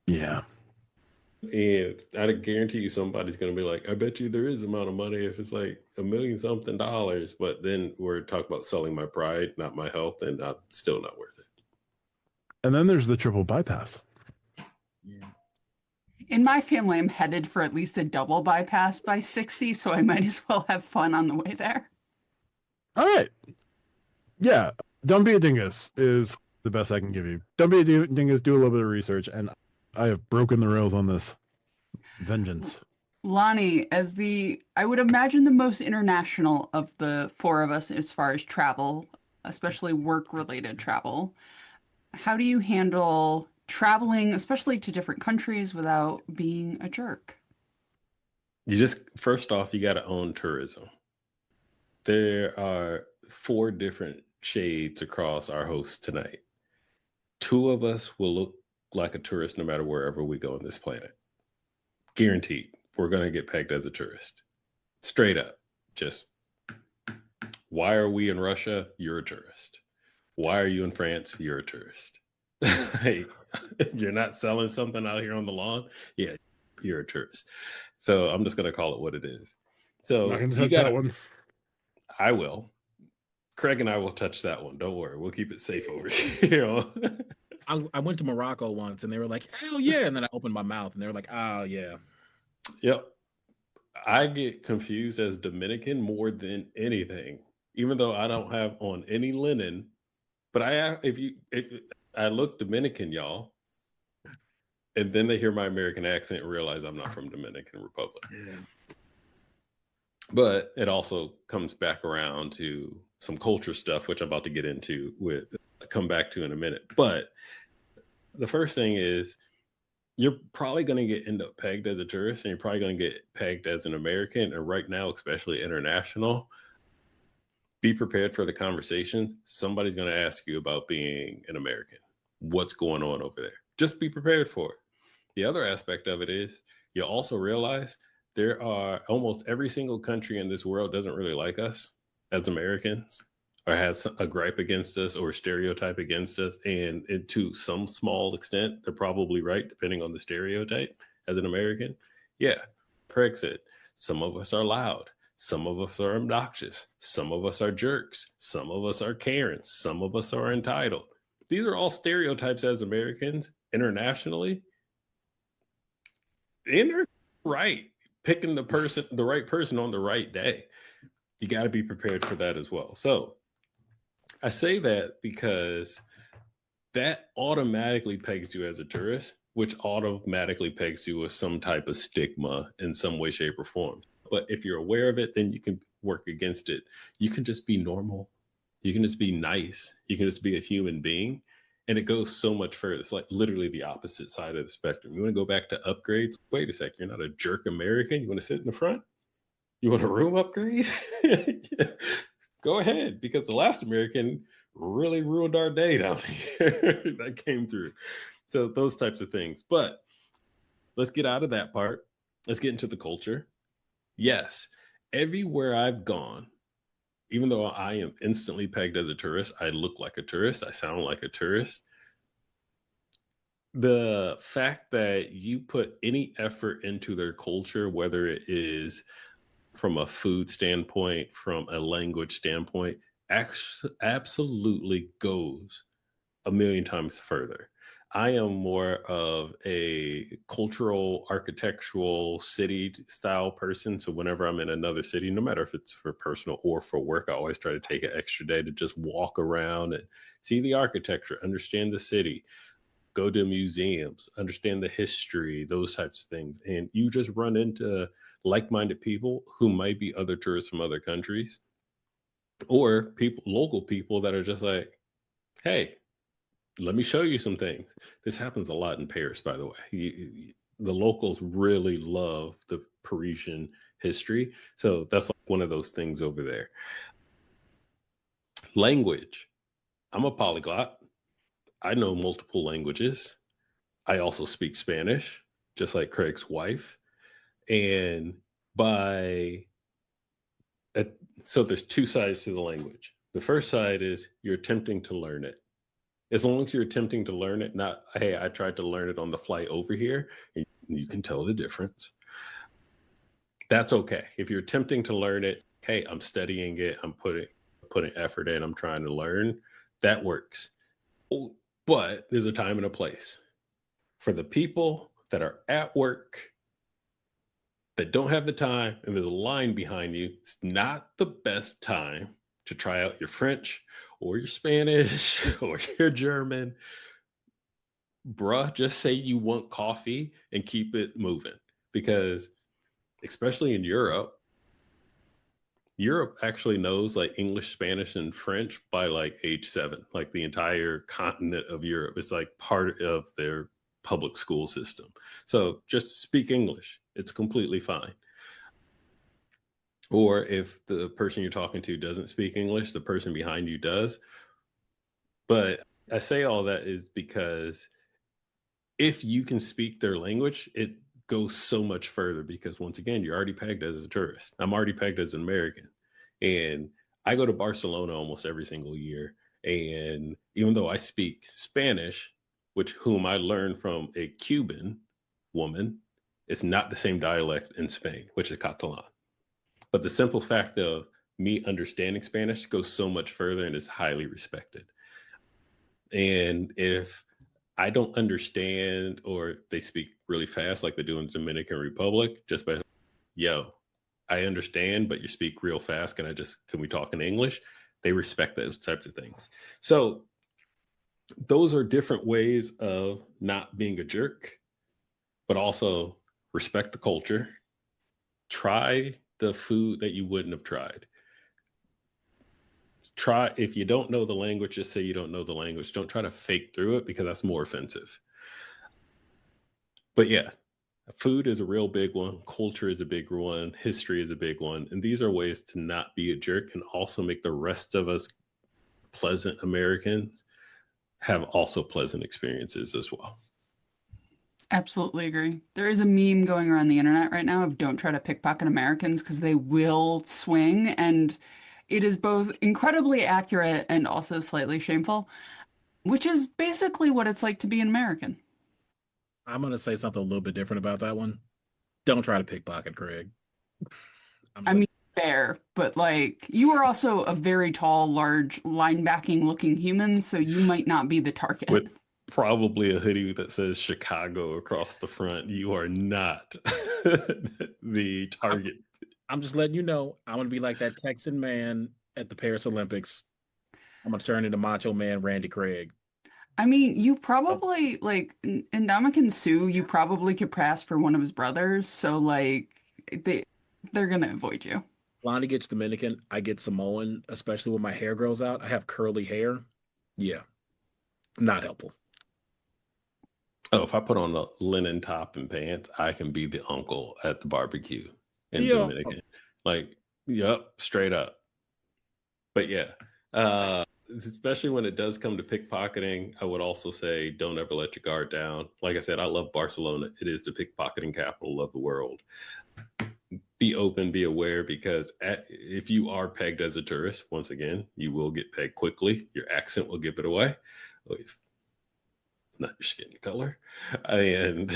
Yeah. And I guarantee you somebody's going to be like, I bet you there is amount of money if it's like $1 million something dollars. But then we're talking about selling my pride, not my health, and still not worth it. And then there's the triple bypass. Yeah. In my family, I'm headed for at least a double bypass by 60, so I might as well have fun on the way there. All right. Yeah. Don't be a dingus is the best I can give you. Don't be a dingus. Do a little bit of research. And I have broken the rails on this. Vengeance. Lonnie, I would imagine the most international of the four of us as far as travel, especially work-related travel, how do you handle traveling, especially to different countries, without being a jerk? First off, you got to own tourism. There are 4 different shades across our host tonight. 2 of us will look like a tourist no matter wherever we go on this planet. Guaranteed. We're going to get pegged as a tourist. Straight up. Just, why are we in Russia? You're a tourist. Why are you in France? You're a tourist. Hey, you're not selling something out here on the lawn. Yeah, you're a tourist. So I'm just going to call it what it is. I'm not So going to you touch got that to, one. I will. Craig and I will touch that one. Don't worry. We'll keep it safe over here. I went to Morocco once and they were like, hell yeah. And then I opened my mouth and they were like, oh, yeah. Yep. I get confused as Dominican more than anything, even though I don't have on any linen. But if I look Dominican, y'all, and then they hear my American accent and realize I'm not from Dominican Republic. Yeah. But it also comes back around to some culture stuff, which I'm about to get into come back to in a minute. But the first thing is you're probably going to end up pegged as a tourist, and you're probably going to get pegged as an American. And right now, especially international, be prepared for the conversation. Somebody's going to ask you about being an American. What's going on over there? Just be prepared for it. The other aspect of it is you'll also realize there are almost every single country in this world doesn't really like us as Americans, or has a gripe against us or stereotype against us. And to some small extent, they're probably right, depending on the stereotype as an American. Yeah, Craig said, some of us are loud. Some of us are obnoxious. Some of us are jerks. Some of us are Karens. Some of us are entitled. These are all stereotypes as Americans internationally. And they're right. Picking the right person on the right day. You got to be prepared for that as well. So I say that because that automatically pegs you as a tourist, which automatically pegs you with some type of stigma in some way, shape, or form. But if you're aware of it, then you can work against it. You can just be normal. You can just be nice. You can just be a human being. And it goes so much further. It's like literally the opposite side of the spectrum. You want to go back to upgrades? Wait a sec. You're not a jerk American. You want to sit in the front? You want a room upgrade? Go ahead, because the last American really ruined our day down here. That came through. So those types of things. But let's get out of that part. Let's get into the culture. Yes, everywhere I've gone, even though I am instantly pegged as a tourist, I look like a tourist, I sound like a tourist. The fact that you put any effort into their culture, whether it is from a food standpoint, from a language standpoint, absolutely goes a million times further. I am more of a cultural, architectural, city style person. So whenever I'm in another city, no matter if it's for personal or for work, I always try to take an extra day to just walk around and see the architecture, understand the city, go to museums, understand the history, those types of things. And you just run into like-minded people who might be other tourists from other countries, or local people that are just like, hey, let me show you some things. This happens a lot in Paris, by the way. The locals really love the Parisian history. So that's like one of those things over there. Language. I'm a polyglot. I know multiple languages. I also speak Spanish, just like Craig's wife. And so there's two sides to the language. The first side is you're attempting to learn it. As long as you're attempting to learn it, not, hey, I tried to learn it on the flight over here, and you can tell the difference. That's okay. If you're attempting to learn it, hey, I'm studying it, I'm putting effort in, I'm trying to learn, that works. But there's a time and a place. For the people that are at work that don't have the time and there's a line behind you, it's not the best time to try out your French or your Spanish or your German. Bruh, just say you want coffee and keep it moving. Because especially in Europe actually knows like English, Spanish, and French by like age 7. Like the entire continent of Europe is like part of their public school system. So just speak English. It's completely fine. Or if the person you're talking to doesn't speak English, the person behind you does. But I say all that is because if you can speak their language, it goes so much further, because once again, you're already pegged as a tourist. I'm already pegged as an American. And I go to Barcelona almost every single year. And even though I speak Spanish, whom I learned from a Cuban woman. It's not the same dialect in Spain, which is Catalan. But the simple fact of me understanding Spanish goes so much further and is highly respected. And if I don't understand, or they speak really fast like they do in Dominican Republic, just by, yo, I understand, but you speak real fast. Can we talk in English? They respect those types of things. So those are different ways of not being a jerk, but also respect the culture. Try the food that you wouldn't have tried. If you don't know the language, just say you don't know the language. Don't try to fake through it, because that's more offensive. But yeah, food is a real big one. Culture is a big one. History is a big one. And these are ways to not be a jerk and also make the rest of us pleasant Americans have also pleasant experiences as well. Absolutely agree. There is a meme going around the internet right now of don't try to pickpocket Americans because they will swing. And it is both incredibly accurate and also slightly shameful, which is basically what it's like to be an American. I'm going to say something a little bit different about that one. Don't try to pickpocket Craig. I mean, fair, but like you are also a very tall, large, linebacking looking human, so you might not be the target. With probably a hoodie that says Chicago across the front, you are not the target. I'm just letting you know, I'm going to be like that Texan man at the Paris Olympics. I'm going to turn into Macho Man Randy Craig. I mean, you probably, like, in Ndamukong Suh, you probably could pass for one of his brothers, so, like, they're gonna avoid you. Lonnie gets Dominican, I get Samoan, especially when my hair grows out. I have curly hair. Yeah, not helpful. Oh, if I put on a linen top and pants, I can be the uncle at the barbecue in Dominican. Like, yep, straight up. But yeah, especially when it does come to pickpocketing, I would also say don't ever let your guard down. Like I said, I love Barcelona. It is the pickpocketing capital of the world. Be open, be aware, because if you are pegged as a tourist, once again, you will get pegged quickly. Your accent will give it away. It's not your skin color. And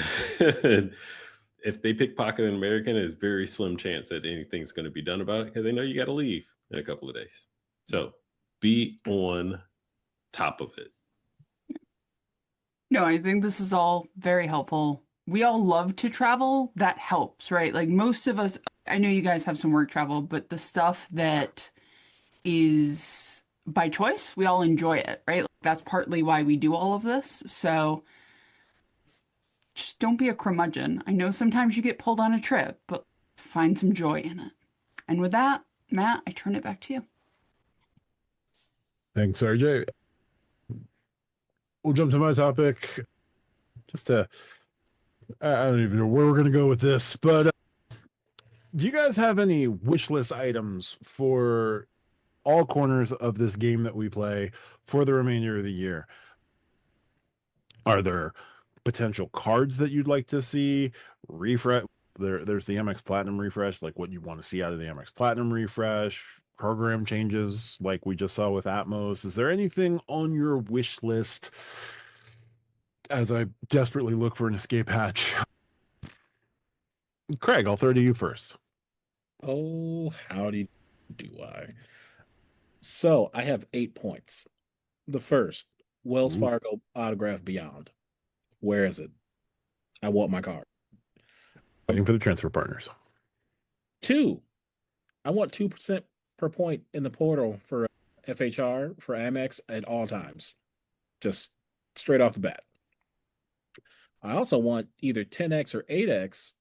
if they pickpocket an American, there's very slim chance that anything's going to be done about it, because they know you got to leave in a couple of days. So be on top of it. No, I think this is all very helpful. We all love to travel. That helps, right? Like most of us, I know you guys have some work travel, but the stuff that is by choice, we all enjoy it, right? Like, that's partly why we do all of this. So just don't be a curmudgeon. I know sometimes you get pulled on a trip, but find some joy in it. And with that, Matt, I turn it back to you. Thanks, RJ. We'll jump to my topic. I don't even know where we're going to go with this, but do you guys have any wish list items for all corners of this game that we play for the remainder of the year? Are there potential cards that you'd like to see refresh? There's the MX Platinum refresh, like what you want to see out of the MX Platinum refresh, program changes like we just saw with Atmos. Is there anything on your wish list as I desperately look for an escape hatch? Craig, I'll throw to you first. Oh, howdy do I. So I have 8 points. The first, Wells Fargo Autograph Beyond. Where is it? I want my card. Waiting for the transfer partners. 2, I want 2% per point in the portal for FHR for Amex at all times. Just straight off the bat. I also want either 10x or 8x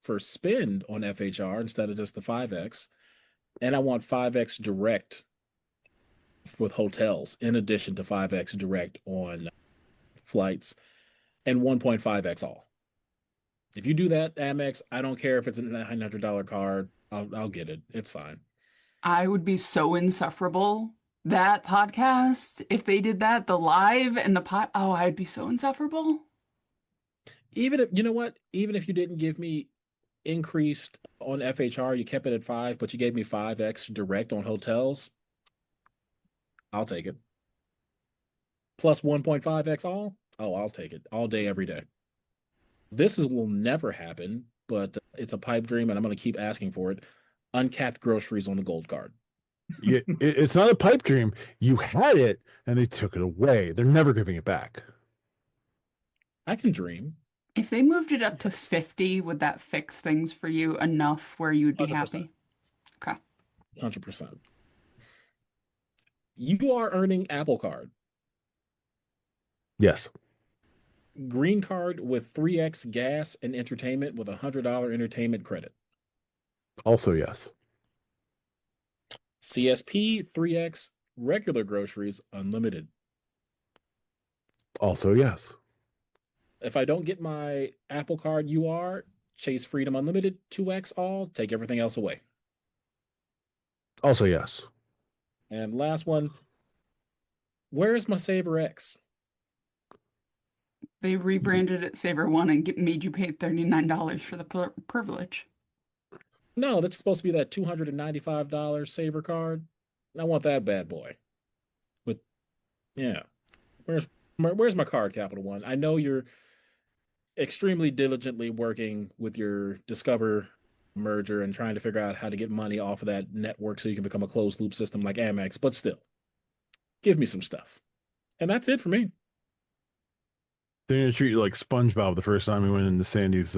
for spend on FHR instead of just the 5x. And I want 5x direct with hotels in addition to 5x direct on flights and 1.5x all. If you do that, Amex, I don't care if it's a $900 card. I'll get it. It's fine. I would be so insufferable. That podcast, if they did that, the live and the pot, oh, I'd be so insufferable. Even if, you know what? Even if you didn't give me increased on FHR, you kept it at 5, but you gave me 5x direct on hotels, I'll take it. Plus 1.5x all, Oh, I'll take it all day, every day. Will never happen, but it's a pipe dream, and I'm going to keep asking for it. Uncapped groceries on the gold card. It's not a pipe dream. You had it, and they took it away. They're never giving it back. I can dream. If they moved it up to 50, would that fix things for you enough where you would be 100%. happy? Okay. 100%. You are earning Apple Card. Yes. Green Card with 3x gas and entertainment with $100 entertainment credit. Also, yes. CSP 3x regular groceries unlimited. Also, yes. If I don't get my Apple Card UR, Chase Freedom Unlimited 2x all, take everything else away. Also, yes. And last one, where's my Saver X? They rebranded it Saver One and made you pay $39 for the privilege. No, that's supposed to be that $295 Saver card. I want that bad boy. Where's my card, Capital One? I know you're extremely diligently working with your Discover merger and trying to figure out how to get money off of that network so you can become a closed loop system like Amex, but still, give me some stuff. And that's it for me. They're going to treat you like SpongeBob the first time we went into Sandy's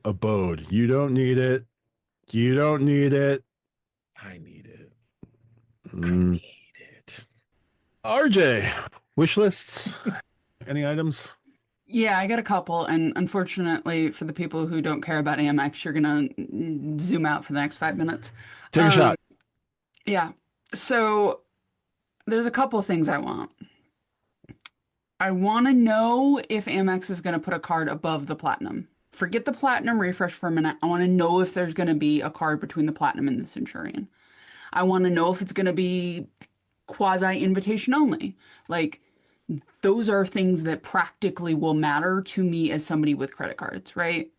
abode. You don't need it. You don't need it. I need it. I need it. RJ, wish lists? Any items? Yeah, I got a couple, and unfortunately for the people who don't care about Amex, you're gonna zoom out for the next 5 minutes. Take a shot. Yeah. So there's a couple things I want. I want to know if Amex is going to put a card above the platinum. Forget the platinum refresh for a minute. I want to know if there's going to be a card between the platinum and the Centurion. I want to know if it's going to be quasi-invitation only. Like, those are things that practically will matter to me as somebody with credit cards, right?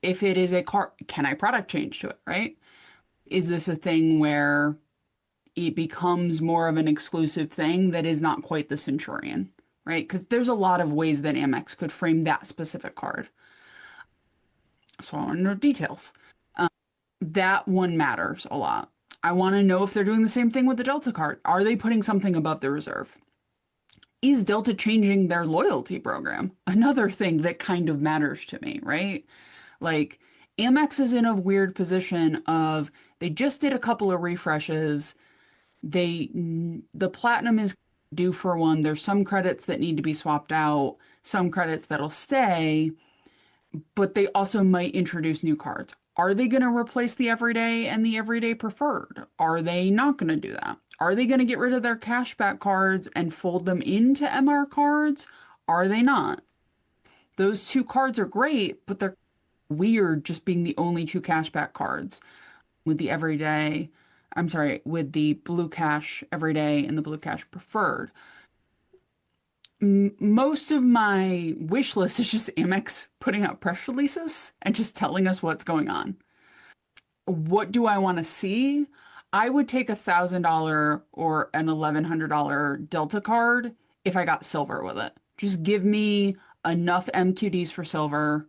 If it is a card, can I product change to it, right? Is this a thing where it becomes more of an exclusive thing that is not quite the Centurion, right? Because there's a lot of ways that Amex could frame that specific card. So I want to know details. That one matters a lot. I want to know if they're doing the same thing with the Delta card. Are they putting something above the reserve? Is Delta changing their loyalty program? Another thing that kind of matters to me, right? Like, Amex is in a weird position of they just did a couple of refreshes. The platinum is due for one. There's some credits that need to be swapped out, some credits that'll stay, but they also might introduce new cards. Are they going to replace the everyday and the everyday preferred? Are they not going to do that? Are they going to get rid of their cashback cards and fold them into MR cards? Are they not? Those two cards are great, but they're weird just being the only two cashback cards with the everyday. I'm sorry, with the Blue Cash Everyday and the Blue Cash Preferred. Most of my wish list is just Amex putting out press releases and just telling us what's going on. What do I want to see? I would take $1,000 or an $1,100 Delta card if I got silver with it. Just give me enough MQDs for silver.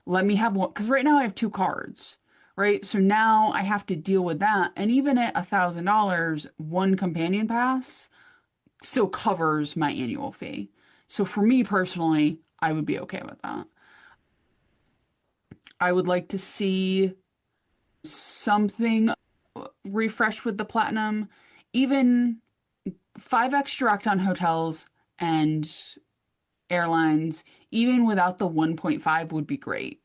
Let me have one, because right now I have two cards. Right? So now I have to deal with that. And even at $1,000, one companion pass still covers my annual fee. So for me personally, I would be okay with that. I would like to see something refreshed with the platinum, even 5x direct on hotels and airlines, even without the 1.5 would be great.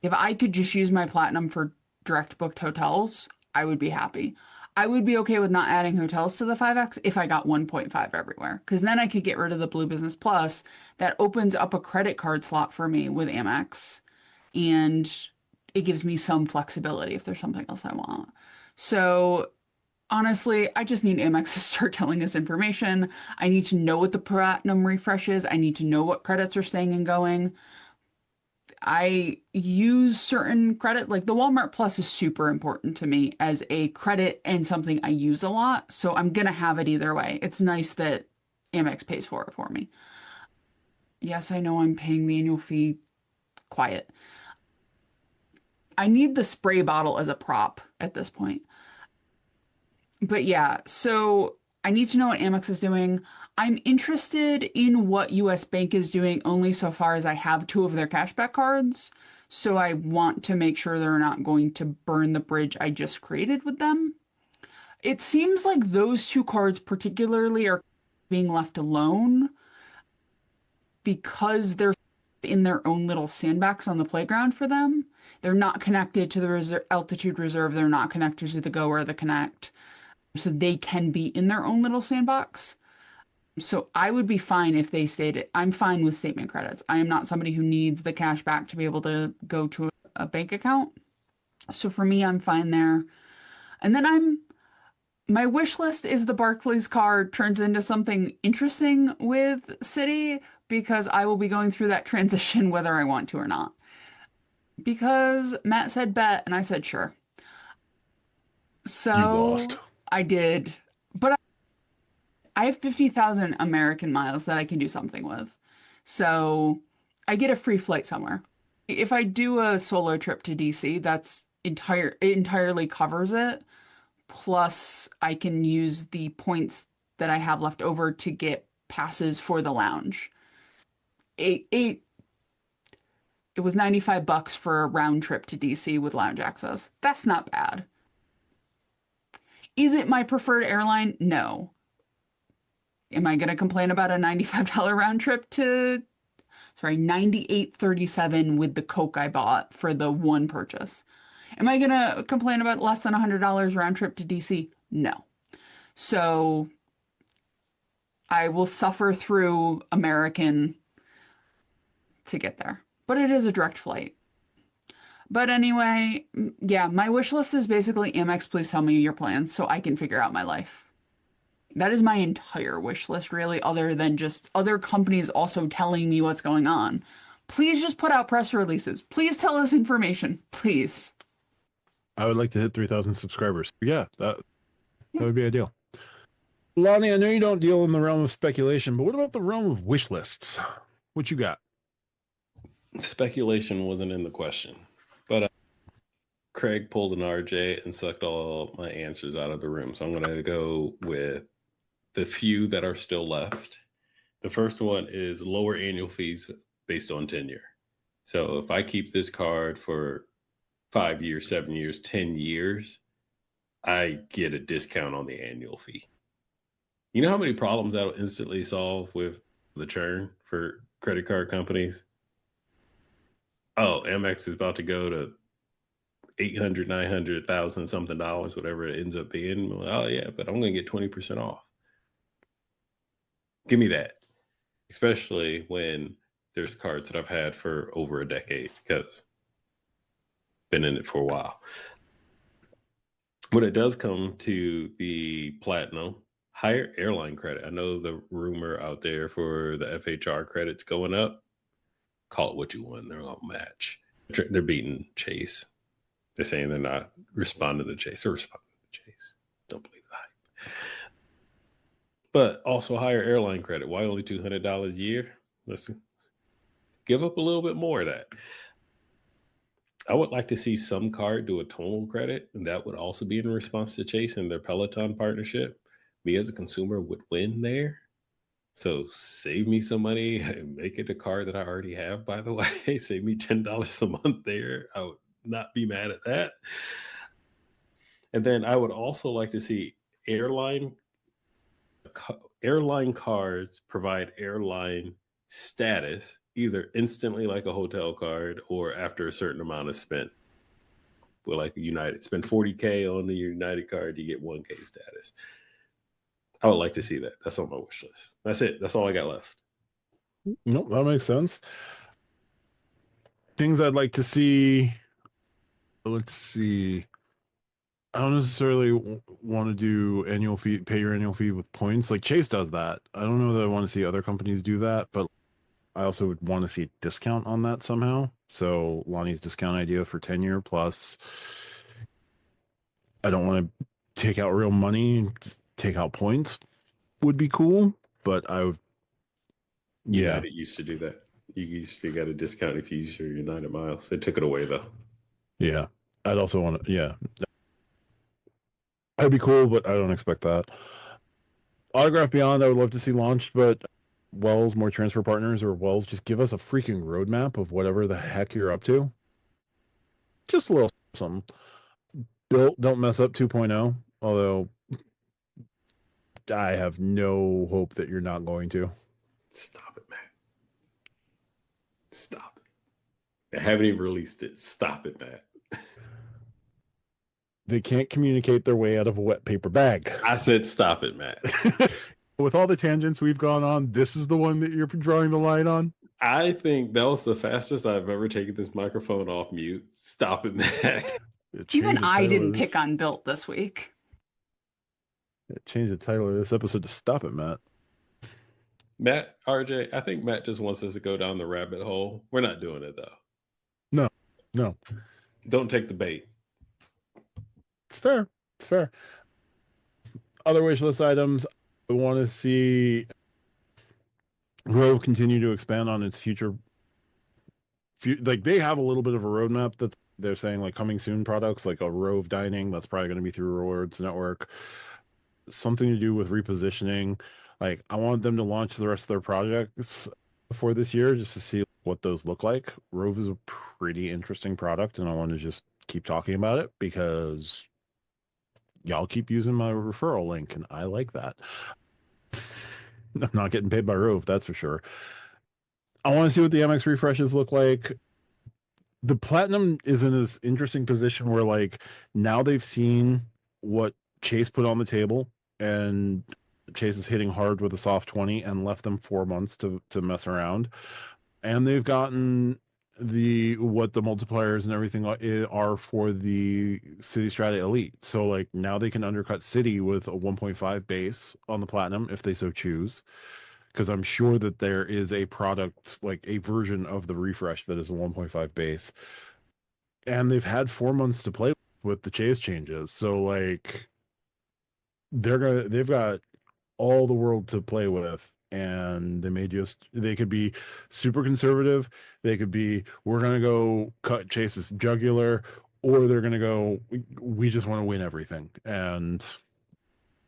If I could just use my platinum for direct booked hotels, I would be happy. I would be okay with not adding hotels to the 5X if I got 1.5 everywhere, because then I could get rid of the Blue Business Plus. That opens up a credit card slot for me with Amex, and it gives me some flexibility if there's something else I want. So honestly, I just need Amex to start telling us information. I need to know what the platinum refresh is. I need to know what credits are staying and going. I use certain credit, like the Walmart Plus is super important to me as a credit and something I use a lot. So I'm going to have it either way. It's nice that Amex pays for it for me. Yes, I know I'm paying the annual fee. Quiet. I need the spray bottle as a prop at this point. But yeah, so I need to know what Amex is doing. I'm interested in what US Bank is doing only so far as I have two of their cashback cards. So I want to make sure they're not going to burn the bridge I just created with them. It seems like those two cards particularly are being left alone because they're in their own little sandbox on the playground for them. They're not connected to the altitude reserve. They're not connected to the Go or the Connect. So they can be in their own little sandbox. So I would be fine if they stayed. I'm fine with statement credits. I am not somebody who needs the cash back to be able to go to a bank account. So for me, I'm fine there. And then my wish list is the Barclays card turns into something interesting with Citi because I will be going through that transition whether I want to or not. Because Matt said bet and I said sure. So You lost. I did. But I have 50,000 American miles that I can do something with. So I get a free flight somewhere. If I do a solo trip to DC, it entirely covers it. Plus, I can use the points that I have left over to get passes for the lounge. It was $95 for a round trip to DC with lounge access. That's not bad. Is it my preferred airline? No. Am I going to complain about a $95 round trip to, sorry, $98.37 with the Coke I bought for the one purchase? Am I going to complain about less than $100 round trip to DC? No. So I will suffer through American to get there. But it is a direct flight. But anyway, yeah, my wish list is basically Amex, please tell me your plans so I can figure out my life. That is my entire wish list, really, other than just other companies also telling me what's going on. Please just put out press releases. Please tell us information. Please. I would like to hit 3,000 subscribers. Yeah, that would be ideal. Lonnie, I know you don't deal in the realm of speculation, but what about the realm of wish lists? What you got? Speculation wasn't in the question, but Craig pulled an RJ and sucked all my answers out of the room. So I'm going to go with the few that are still left. The first one is lower annual fees based on tenure. So if I keep this card for 5 years, 7 years, 10 years, I get a discount on the annual fee. You know how many problems that'll instantly solve with the churn for credit card companies? Oh, Amex is about to go to 800, 900,000 something dollars, whatever it ends up being. Oh yeah, but I'm going to get 20% off. Give me that. Especially when there's cards that I've had for over a decade because been in it for a while. When it does come to the platinum, higher airline credit. I know the rumor out there for the FHR credits going up. Call it what you want. They're going to match. They're beating Chase. They're saying they're not responding to Chase. They're responding to Chase. Don't believe the hype. But also higher airline credit. Why only $200 a year? Let's give up a little bit more of that. I would like to see some card do a tonal credit, and that would also be in response to Chase and their Peloton partnership. Me as a consumer would win there. So save me some money and make it a card that I already have, by the way. Save me $10 a month there. I would not be mad at that. And then I would also like to see airline cards provide airline status either instantly like a hotel card or after a certain amount of spent. Well, like United, spend $40K on the United card, you get 1K status. I would like to see that. That's on my wish list. That's it. That's all I got left. Nope, that makes sense. Things I'd like to see. Let's see. I don't necessarily want to do annual fee, pay your annual fee with points. Like Chase does that. I don't know that I want to see other companies do that, but I also would want to see a discount on that somehow. So Lonnie's discount idea for tenure plus I don't want to take out real money, just take out points would be cool, but I would Yeah. United used to do that. You used to get a discount if you use your United miles. They took it away though. Yeah. I'd also want to, yeah. That'd be cool, but I don't expect that. Autograph Beyond, I would love to see launched, but Wells, more transfer partners, or Wells, just give us a freaking roadmap of whatever the heck you're up to. Just a little something. Built, don't mess up 2.0, although I have no hope that you're not going to. Stop it, Matt. Stop it. They haven't even released it. Stop it, Matt. They can't communicate their way out of a wet paper bag. I said stop it, Matt. With all the tangents we've gone on, this is the one that you're drawing the line on? I think that was the fastest I've ever taken this microphone off mute. Stop it, Matt. Even I didn't pick on Built this week. Change the title of this episode to Stop It, Matt. Matt, RJ, I think Matt just wants us to go down the rabbit hole. We're not doing it, though. No. Don't take the bait. It's fair. Other wish list items. I want to see Rove continue to expand on its future. Like, they have a little bit of a roadmap that they're saying, like, coming soon products, like a Rove dining. That's probably going to be through Rewards Network. Something to do with repositioning. Like, I want them to launch the rest of their projects for this year just to see what those look like. Rove is a pretty interesting product, and I want to just keep talking about it because y'all keep using my referral link, and I like that. I'm not getting paid by Rove, that's for sure. I want to see what the MX refreshes look like. The Platinum is in this interesting position where, like, now they've seen what Chase put on the table, and Chase is hitting hard with a soft 20 and left them 4 months to mess around. And they've gotten what the multipliers and everything are for the City Strata Elite. So, like, now they can undercut City with a 1.5 base on the Platinum if they so choose. Because I'm sure that there is a product, like a version of the refresh that is a 1.5 base. And they've had 4 months to play with the Chase changes. So, like, they've got all the world to play with, and they could be super conservative. They could be, we're going to go cut Chase's jugular, or they're going to go, we just want to win everything and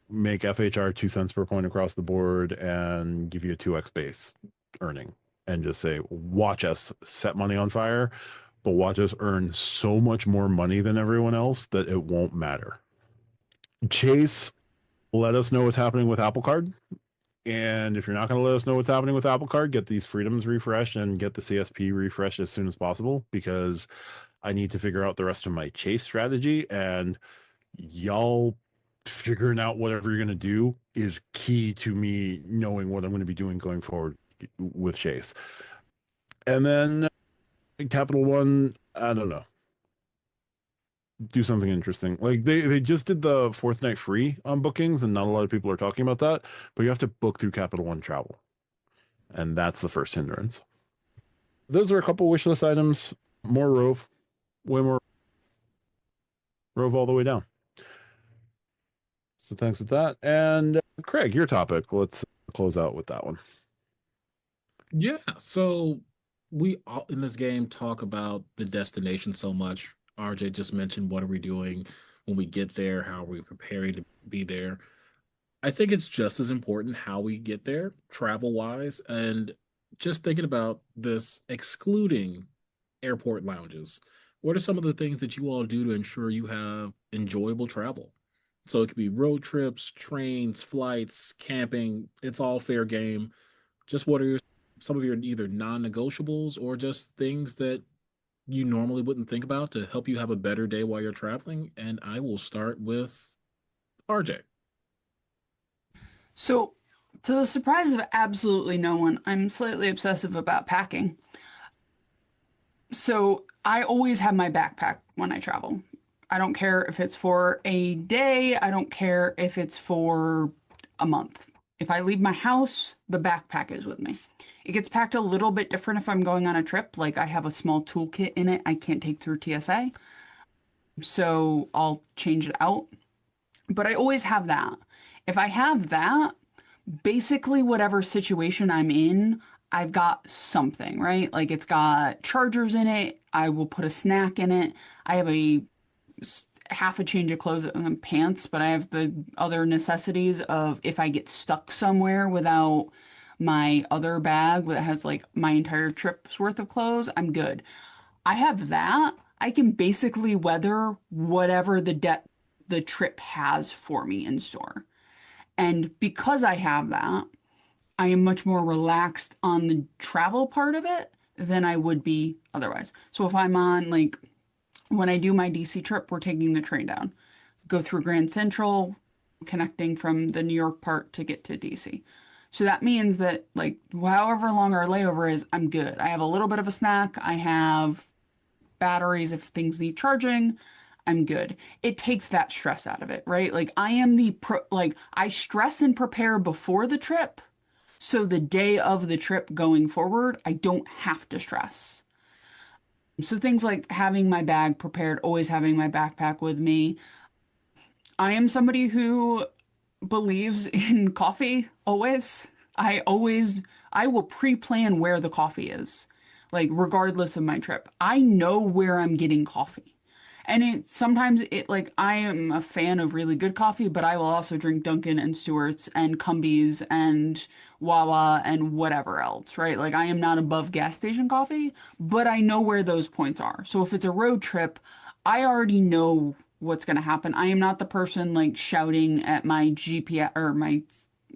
make FHR 2 cents per point across the board and give you a 2x base earning and just say, watch us set money on fire, but watch us earn so much more money than everyone else that it won't matter. Chase, let us know what's happening with Apple Card. And if you're not going to let us know what's happening with Apple Card, get these Freedoms refreshed and get the CSP refreshed as soon as possible, because I need to figure out the rest of my Chase strategy, and y'all figuring out whatever you're going to do is key to me knowing what I'm going to be doing going forward with Chase. And then Capital One, I don't know. Do something interesting. Like, they just did the fourth night free on bookings, and not a lot of people are talking about that, but you have to book through Capital One Travel, and that's the first hindrance. Those are a couple wish list items. More Rove, way more Rove all the way down. So thanks with that. And Craig, your topic, let's close out with that one. Yeah, so we all in this game talk about the destination so much. RJ just mentioned, what are we doing when we get there? How are we preparing to be there? I think it's just as important how we get there, travel wise, and just thinking about this, excluding airport lounges. What are some of the things that you all do to ensure you have enjoyable travel? So it could be road trips, trains, flights, camping. It's all fair game. Just what are some of your either non-negotiables or just things that you normally wouldn't think about to help you have a better day while you're traveling? And I will start with RJ. So, to the surprise of absolutely no one, I'm slightly obsessive about packing. So, I always have my backpack when I travel. I don't care if it's for a day, I don't care if it's for a month. If I leave my house, the backpack is with me. It gets packed a little bit different if I'm going on a trip. Like, I have a small toolkit in it I can't take through TSA. So I'll change it out. But I always have that. If I have that, basically whatever situation I'm in, I've got something, right? Like it's got chargers in it. I will put a snack in it. I have half a change of clothes and pants, but I have the other necessities of if I get stuck somewhere without my other bag that has like my entire trip's worth of clothes, I'm good. I have that. I can basically weather whatever the trip has for me in store. And because I have that, I am much more relaxed on the travel part of it than I would be otherwise. So if I'm on like when I do my DC trip, we're taking the train down, go through Grand Central, connecting from the New York part to get to DC. So that means that like however long our layover is, I'm good. I have a little bit of a snack. I have batteries if things need charging. I'm good. It takes that stress out of it, right? Like I am like I stress and prepare before the trip. So the day of the trip going forward, I don't have to stress. So things like having my bag prepared, always having my backpack with me. I am somebody who believes in coffee always. I will pre-plan where the coffee is, like regardless of my trip. I know where I'm getting coffee. And sometimes like I am a fan of really good coffee, but I will also drink Dunkin' and Stewart's and Cumbies and Wawa and whatever else, right? Like I am not above gas station coffee, but I know where those points are. So if it's a road trip, I already know what's going to happen. I am not the person like shouting at my GPS or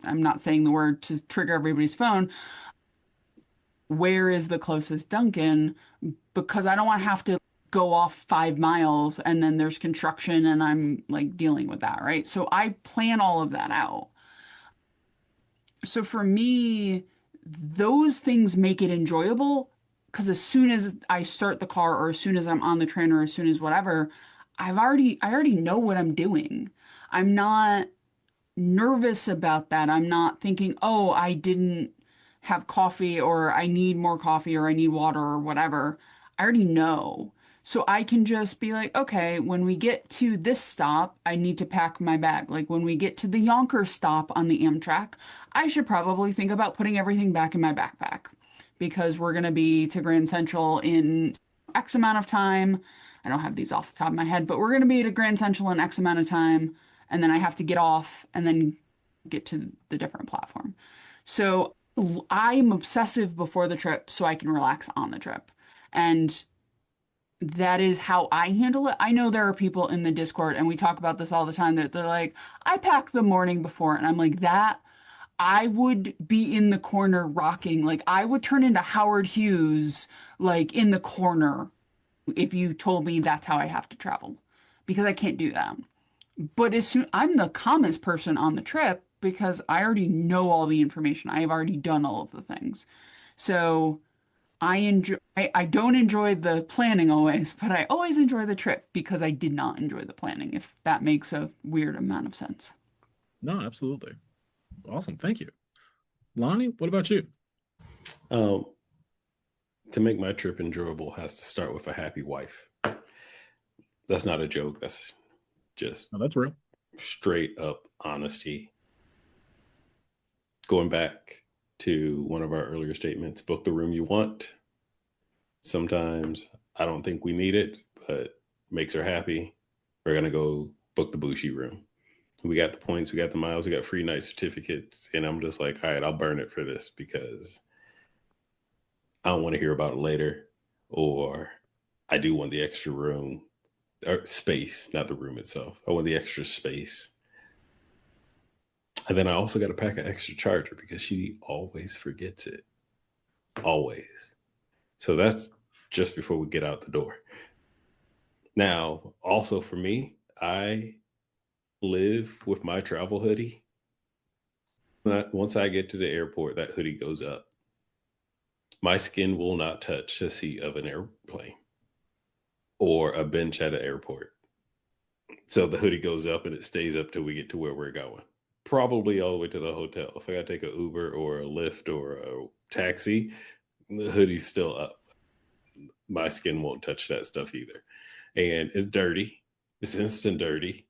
I'm not saying the word to trigger everybody's phone. Where is the closest Dunkin'? Because I don't want to have to go off 5 miles and then there's construction and I'm like dealing with that, right? So I plan all of that out. So for me, those things make it enjoyable because as soon as I start the car or as soon as I'm on the train or as soon as whatever, I already know what I'm doing. I'm not nervous about that. I'm not thinking, oh, I didn't have coffee or I need more coffee or I need water or whatever. I already know. So I can just be like, okay, when we get to this stop, I need to pack my bag. Like when we get to the Yonkers stop on the Amtrak, I should probably think about putting everything back in my backpack because we're going to be to Grand Central in X amount of time. I don't have these off the top of my head, but we're going to be at Grand Central in X amount of time. And then I have to get off and then get to the different platform. So I'm obsessive before the trip so I can relax on the trip. And that is how I handle it. I know there are people in the Discord, and we talk about this all the time, that they're like, I pack the morning before. And I'm like, that I would be in the corner rocking. Like, I would turn into Howard Hughes, like in the corner, if you told me that's how I have to travel, because I can't do that. But as soon I'm the calmest person on the trip because I already know all the information. I have already done all of the things. So I don't enjoy the planning always, but I always enjoy the trip because I did not enjoy the planning, if that makes a weird amount of sense. No, absolutely. Awesome. Thank you. Lonnie, what about you? To make my trip enjoyable has to start with a happy wife. That's not a joke. That's just that's real. Straight up honesty. Going back to one of our earlier statements, book the room you want. Sometimes I don't think we need it, but makes her happy. We're going to go book the Bushi room. We got the points, we got the miles, we got free night certificates. And I'm just like, all right, I'll burn it for this because I don't want to hear about it later. Or I do want the extra room or space, not the room itself. I want the extra space. And then I also got to pack an extra charger because she always forgets it. Always. So that's just before we get out the door. Now, also for me, I live with my travel hoodie. Once I get to the airport, that hoodie goes up. My skin will not touch the seat of an airplane or a bench at an airport. So the hoodie goes up and it stays up till we get to where we're going. Probably all the way to the hotel. If I got to take an Uber or a Lyft or a taxi, the hoodie's still up. My skin won't touch that stuff either. And it's dirty. It's instant dirty.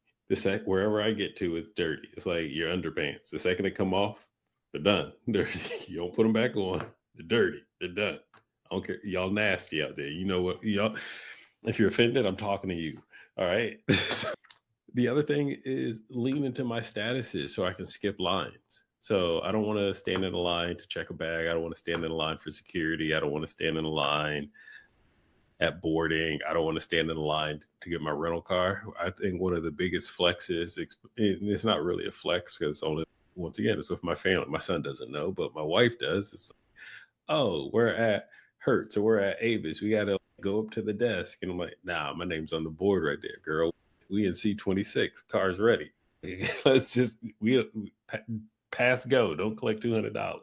Wherever I get to, it's dirty. It's like your underpants. The second they come off, they're done. Dirty. You don't put them back on. They're dirty. They're done. I don't care. Y'all nasty out there. You know what? Y'all, if you're offended, I'm talking to you. All right. The other thing is lean into my statuses so I can skip lines. So I don't want to stand in a line to check a bag. I don't want to stand in a line for security. I don't want to stand in a line at boarding. I don't want to stand in a line to get my rental car. I think one of the biggest flexes, it's not really a flex because only, once again, it's with my family. My son doesn't know, but my wife does. It's like, oh, we're at Hertz or we're at Avis. We got to go up to the desk. And I'm like, nah, my name's on the board right there, girl. We in C26, car's ready. Let's just, we pass go. Don't collect $200.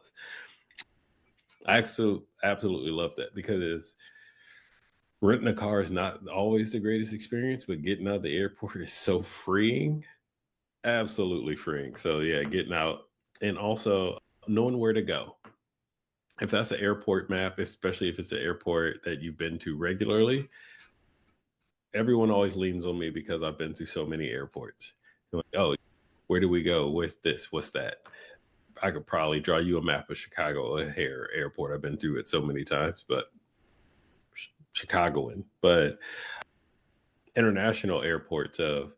I absolutely love that because renting a car is not always the greatest experience, but getting out of the airport is so freeing. Absolutely freeing. So yeah, getting out and also knowing where to go. If that's an airport map, especially if it's an airport that you've been to regularly, everyone always leans on me because I've been to so many airports. They're like, oh, where do we go? What's this? What's that? I could probably draw you a map of Chicago O'Hare Airport. I've been through it so many times, but Chicagoan. But international airports of,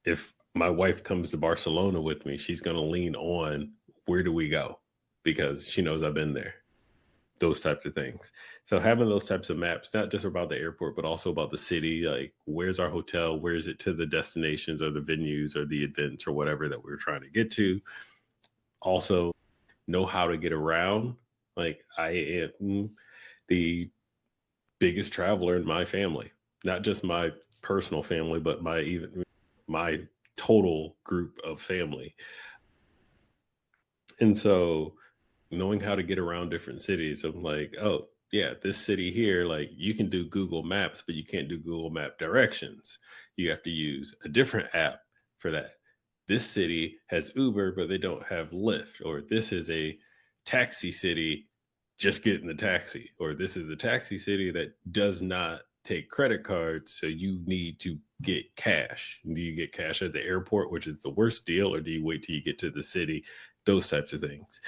if my wife comes to Barcelona with me, she's going to lean on where do we go because she knows I've been there. Those types of things. So having those types of maps, not just about the airport, but also about the city, like where's our hotel? Where is it to the destinations or the venues or the events or whatever that we're trying to get to? Also know how to get around. Like I am the biggest traveler in my family, not just my personal family, but my total group of family. And so knowing how to get around different cities, I'm like, oh yeah, this city here, like you can do Google Maps, but you can't do Google Map directions. You have to use a different app for that. This city has Uber, but they don't have Lyft. Or this is a taxi city, just get in the taxi. Or this is a taxi city that does not take credit cards, so you need to get cash. Do you get cash at the airport, which is the worst deal, or do you wait till you get to the city? Those types of things.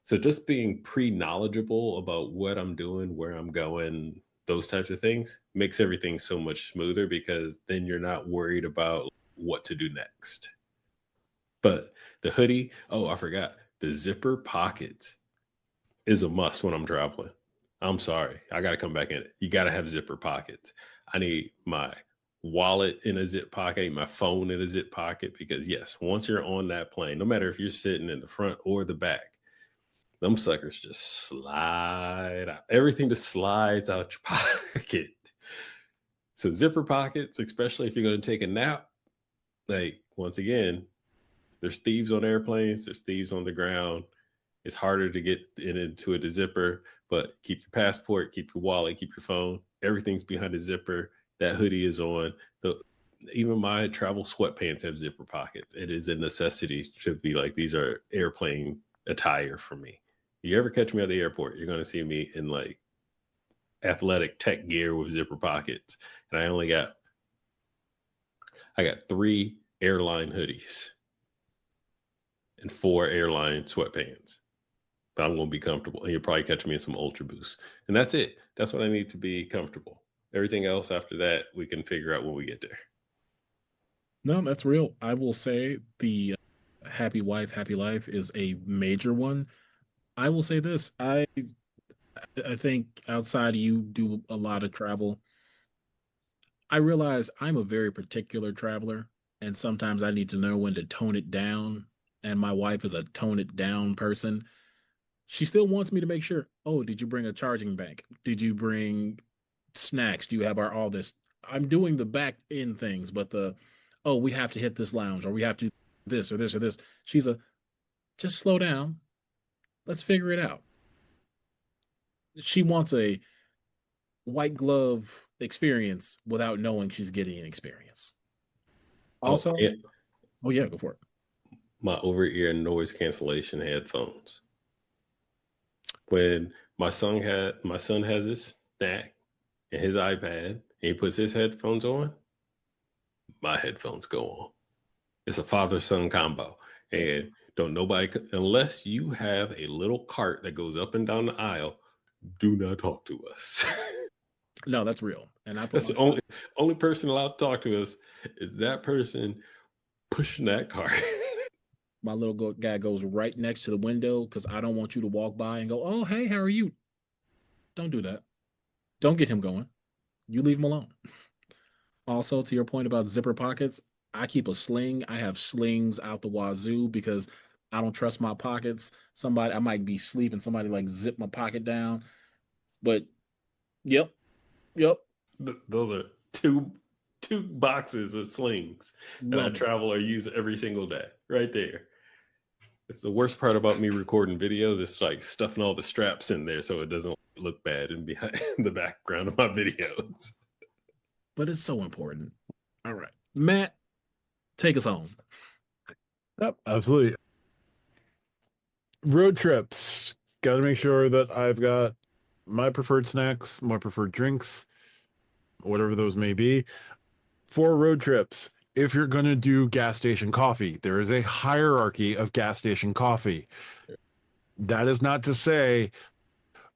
So just being pre-knowledgeable about what I'm doing, where I'm going, those types of things makes everything so much smoother because then you're not worried about what to do next. But the hoodie, oh, I forgot. The zipper pockets is a must when I'm traveling. I'm sorry. I got to come back in it. You got to have zipper pockets. I need my wallet in a zip pocket, I need my phone in a zip pocket because yes, once you're on that plane, no matter if you're sitting in the front or the back, them suckers just slide out. Everything just slides out your pocket. So zipper pockets, especially if you're going to take a nap, like once again, there's thieves on airplanes, there's thieves on the ground. It's harder to get into a zipper, but keep your passport, keep your wallet, keep your phone. Everything's behind the zipper. That hoodie is on. Even my travel sweatpants have zipper pockets. It is a necessity to be like, these are airplane attire for me. You ever catch me at the airport, you're going to see me in like athletic tech gear with zipper pockets. And I got 3 airline hoodies and 4 airline sweatpants. But I'm going to be comfortable. And you'll probably catch me in some Ultra Boosts. And that's it. That's what I need to be comfortable. Everything else after that, we can figure out when we get there. No, that's real. I will say the happy wife, happy life is a major one. I will say this. I think outside of you do a lot of travel. I realize I'm a very particular traveler, and sometimes I need to know when to tone it down. And my wife is a tone it down person. She still wants me to make sure, oh, did you bring a charging bank? Did you bring snacks? Do you have all this? I'm doing the back end things, but oh, we have to hit this lounge or we have to this or this or this. She's just slow down. Let's figure it out. She wants a white glove experience without knowing she's getting an experience. Also, oh yeah, go for it. My over-ear noise cancellation headphones. When my son has his snack and his iPad, and he puts his headphones on, my headphones go on. It's a father-son combo. And Don't nobody, unless you have a little cart that goes up and down the aisle, do not talk to us. No, that's real. And I That's the only person allowed to talk to us is that person pushing that cart. My little guy goes right next to the window because I don't want you to walk by and go, oh, hey, how are you? Don't do that. Don't get him going. You leave him alone. Also, to your point about zipper pockets, I keep a sling. I have slings out the wazoo because I don't trust my pockets. I might be sleeping, somebody like zip my pocket down. But yep. Those are two boxes of slings that I travel or use every single day. Right there. It's the worst part about me recording videos. It's like stuffing all the straps in there so it doesn't look bad in behind the background of my videos. But it's so important. All right, Matt, take us home. Yep, absolutely. Road trips. Got to make sure that I've got my preferred snacks, my preferred drinks, whatever those may be. For road trips, if you're going to do gas station coffee, there is a hierarchy of gas station coffee. That is not to say,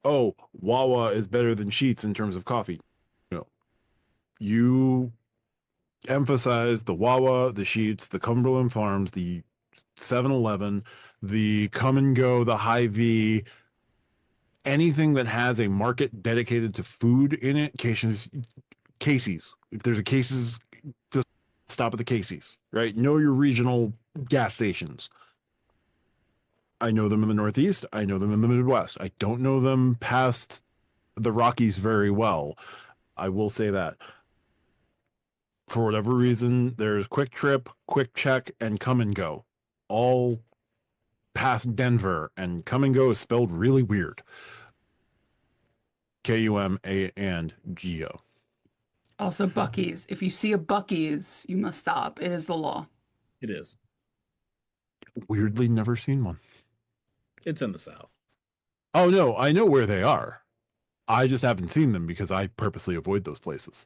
oh, Wawa is better than Sheetz in terms of coffee. No. You emphasize the Wawa, the Sheetz, the Cumberland Farms, the 7-Eleven, the Come and Go, the Hy-Vee, anything that has a market dedicated to food in it. Casey's. If there's a Casey's, just stop at the Casey's, right? Know your regional gas stations. I know them in the Northeast. I know them in the Midwest. I don't know them past the Rockies very well. I will say that. For whatever reason, there's Quick Trip, Quick Check, and Come and Go. All past Denver, and Come and Go is spelled really weird. K-U-M-A and G-O. Also, Buc-ee's. If you see a Buc-ee's, you must stop. It is the law. It is. Weirdly, never seen one. It's in the South. Oh, no, I know where they are. I just haven't seen them because I purposely avoid those places.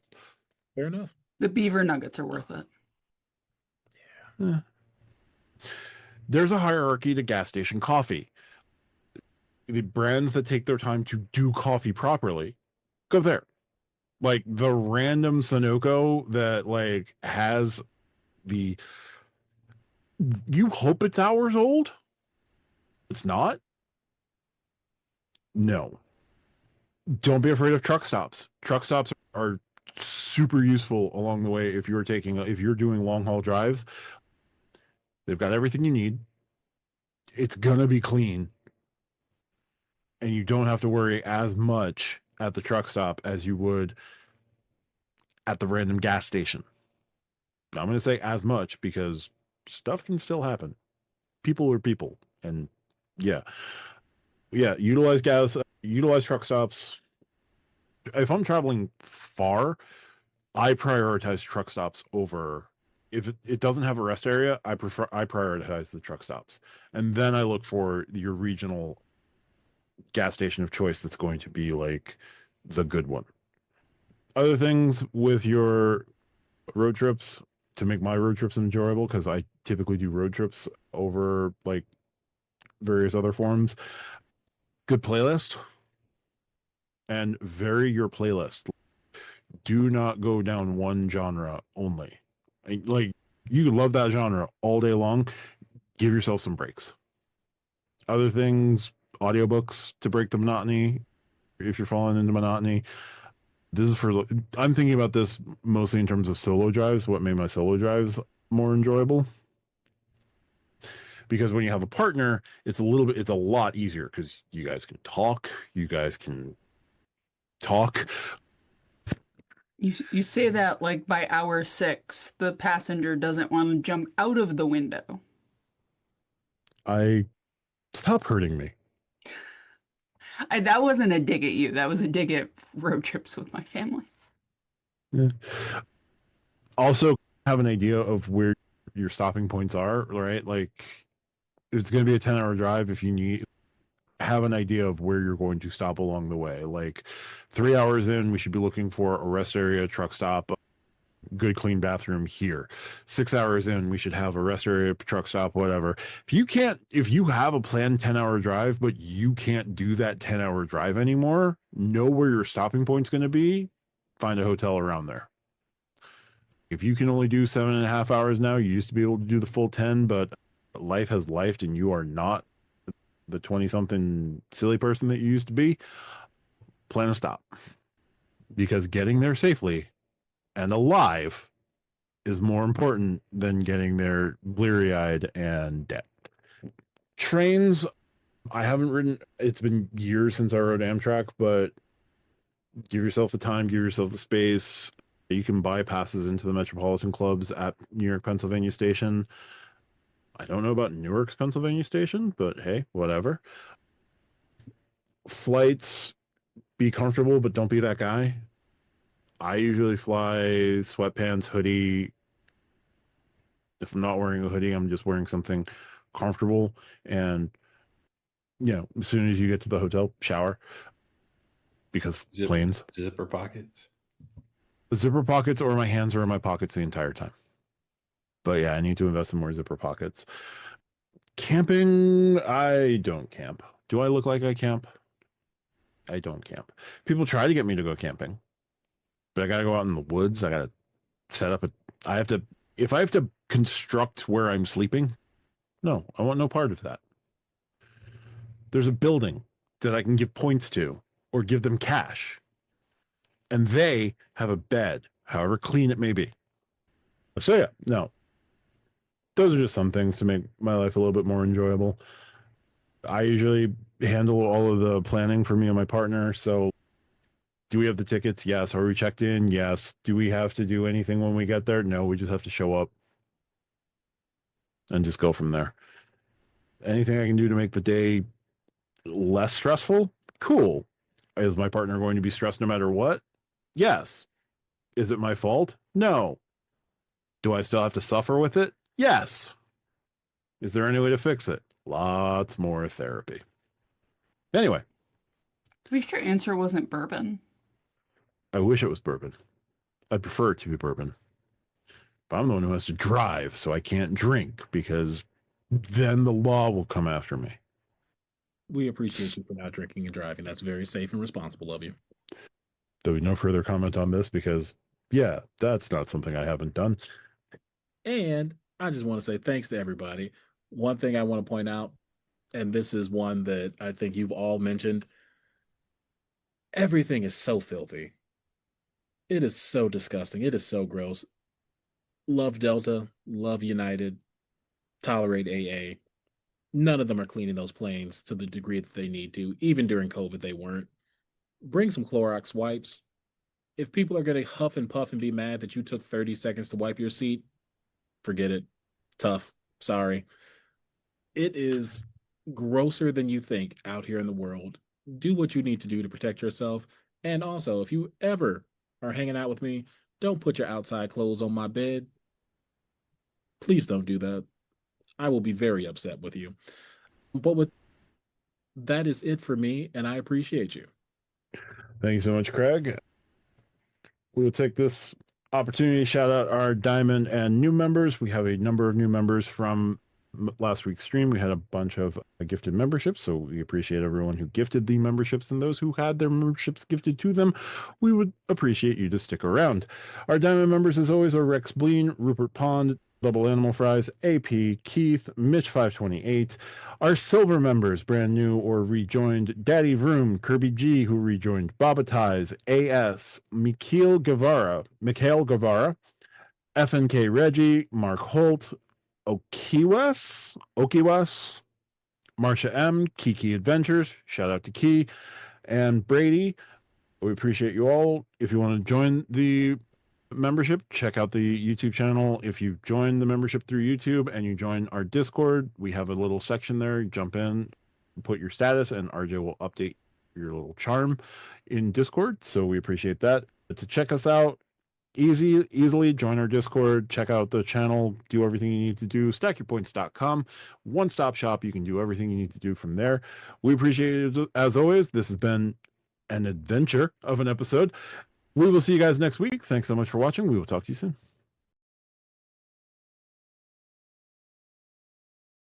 Fair enough. The beaver nuggets are worth it. Yeah. There's a hierarchy to gas station coffee. The brands that take their time to do coffee properly go there. Like the random Sunoco that like has the, you hope it's hours old. It's not. No. Don't be afraid of truck stops. Truck stops are super useful along the way if you're doing long haul drives. They've got everything you need. It's gonna be clean. And you don't have to worry as much at the truck stop as you would at the random gas station. Now, I'm going to say as much because stuff can still happen. People are people. And yeah, utilize truck stops. If I'm traveling far, I prioritize truck stops over. If it doesn't have a rest area, I prioritize the truck stops. And then I look for your regional gas station of choice that's going to be like the good one. Other things with your road trips to make my road trips enjoyable, because I typically do road trips over like various other forms. Good playlist and vary your playlist. Do not go down one genre only. Like you love that genre all day long. Give yourself some breaks. Other things, audiobooks to break the monotony if you're falling into monotony. I'm thinking about this mostly in terms of solo drives, what made my solo drives more enjoyable. Because when you have a partner, it's a lot easier because you guys can talk. You say that like by hour 6, the passenger doesn't want to jump out of the window. Stop hurting me. That wasn't a dig at you. That was a dig at road trips with my family. Yeah. Also, have an idea of where your stopping points are, right? Like, it's going to be a 10-hour drive. If you have an idea of where you're going to stop along the way. Like, 3 hours in, we should be looking for a rest area, truck stop, good clean bathroom here. 6 hours in, we should have a rest area, truck stop, whatever. If you have a planned 10-hour drive, but you can't do that 10-hour drive anymore, know where your stopping point's going to be, find a hotel around there. If you can only do 7.5 hours now, you used to be able to do the full 10, but life has lifed and you are not the 20-something silly person that you used to be, plan a stop. Because getting there safely and alive is more important than getting there bleary-eyed and dead. Trains, I haven't ridden, it's been years since I rode Amtrak, but give yourself the time, give yourself the space. You can buy passes into the Metropolitan Clubs at New York, Pennsylvania Station. I don't know about Newark's Pennsylvania Station, but hey, whatever. Flights, be comfortable, but don't be that guy. I usually fly sweatpants, hoodie. If I'm not wearing a hoodie, I'm just wearing something comfortable. And, as soon as you get to the hotel, shower. Because planes. Zipper pockets? Zipper pockets, or my hands are in my pockets the entire time. But yeah, I need to invest in more zipper pockets. Camping, I don't camp. Do I look like I camp? I don't camp. People try to get me to go camping, but I got to go out in the woods. I got to set up if I have to construct where I'm sleeping, no, I want no part of that. There's a building that I can give points to or give them cash, and they have a bed, however clean it may be. So yeah, no, those are just some things to make my life a little bit more enjoyable. I usually handle all of the planning for me and my partner. So do we have the tickets? Yes. Are we checked in? Yes. Do we have to do anything when we get there? No, we just have to show up and just go from there. Anything I can do to make the day less stressful? Cool. Is my partner going to be stressed no matter what? Yes. Is it my fault? No. Do I still have to suffer with it? Yes. Is there any way to fix it? Lots more therapy. Anyway. At least your answer wasn't bourbon. I wish it was bourbon. I'd prefer it to be bourbon. But I'm the one who has to drive, so I can't drink because then the law will come after me. We appreciate you for not drinking and driving. That's very safe and responsible of you. There'll be no further comment on this because, yeah, that's not something I haven't done. And I just want to say thanks to everybody. One thing I want to point out, and this is one that I think you've all mentioned, everything is so filthy. It is so disgusting. It is so gross. Love Delta, love United, tolerate AA. None of them are cleaning those planes to the degree that they need to. Even during COVID, they weren't. Bring some Clorox wipes. If people are going to huff and puff and be mad that you took 30 seconds to wipe your seat, forget it. Tough. Sorry. It is grosser than you think out here in the world. Do what you need to do to protect yourself. And also, if you ever are hanging out with me, don't put your outside clothes on my bed. Please don't do that. I will be very upset with you. But that is it for me, and I appreciate you. Thank you so much, Craig. We will take this opportunity to shout out our Diamond and new members. We have a number of new members from last week's stream. We had a bunch of gifted memberships, so we appreciate everyone who gifted the memberships, and those who had their memberships gifted to them. We would appreciate you to stick around. Our Diamond members, as always, are Rex Bleen, Rupert Pond, Double Animal Fries, AP, Keith, Mitch528. Our silver members, brand new or rejoined, Daddy Vroom, Kirby G, who rejoined, Babatize, AS, Mikhail Guevara, FNK Reggie, Mark Holt, Okiwas, Marsha M, Kiki Adventures, shout out to Key, and Brady. We appreciate you all. If you want to join the membership, check out the YouTube channel. If you join the membership through YouTube and you join our Discord, we have a little section there. Jump in, put your status, and RJ will update your little charm in Discord. So we appreciate that. But to check us out, easily join our Discord, check out the channel, do everything you need to do. Stackyourpoints.com, one-stop shop. You can do everything you need to do from there. We appreciate it as always. This has been an adventure of an episode. We will see you guys next week. Thanks so much for watching. We will talk to you soon.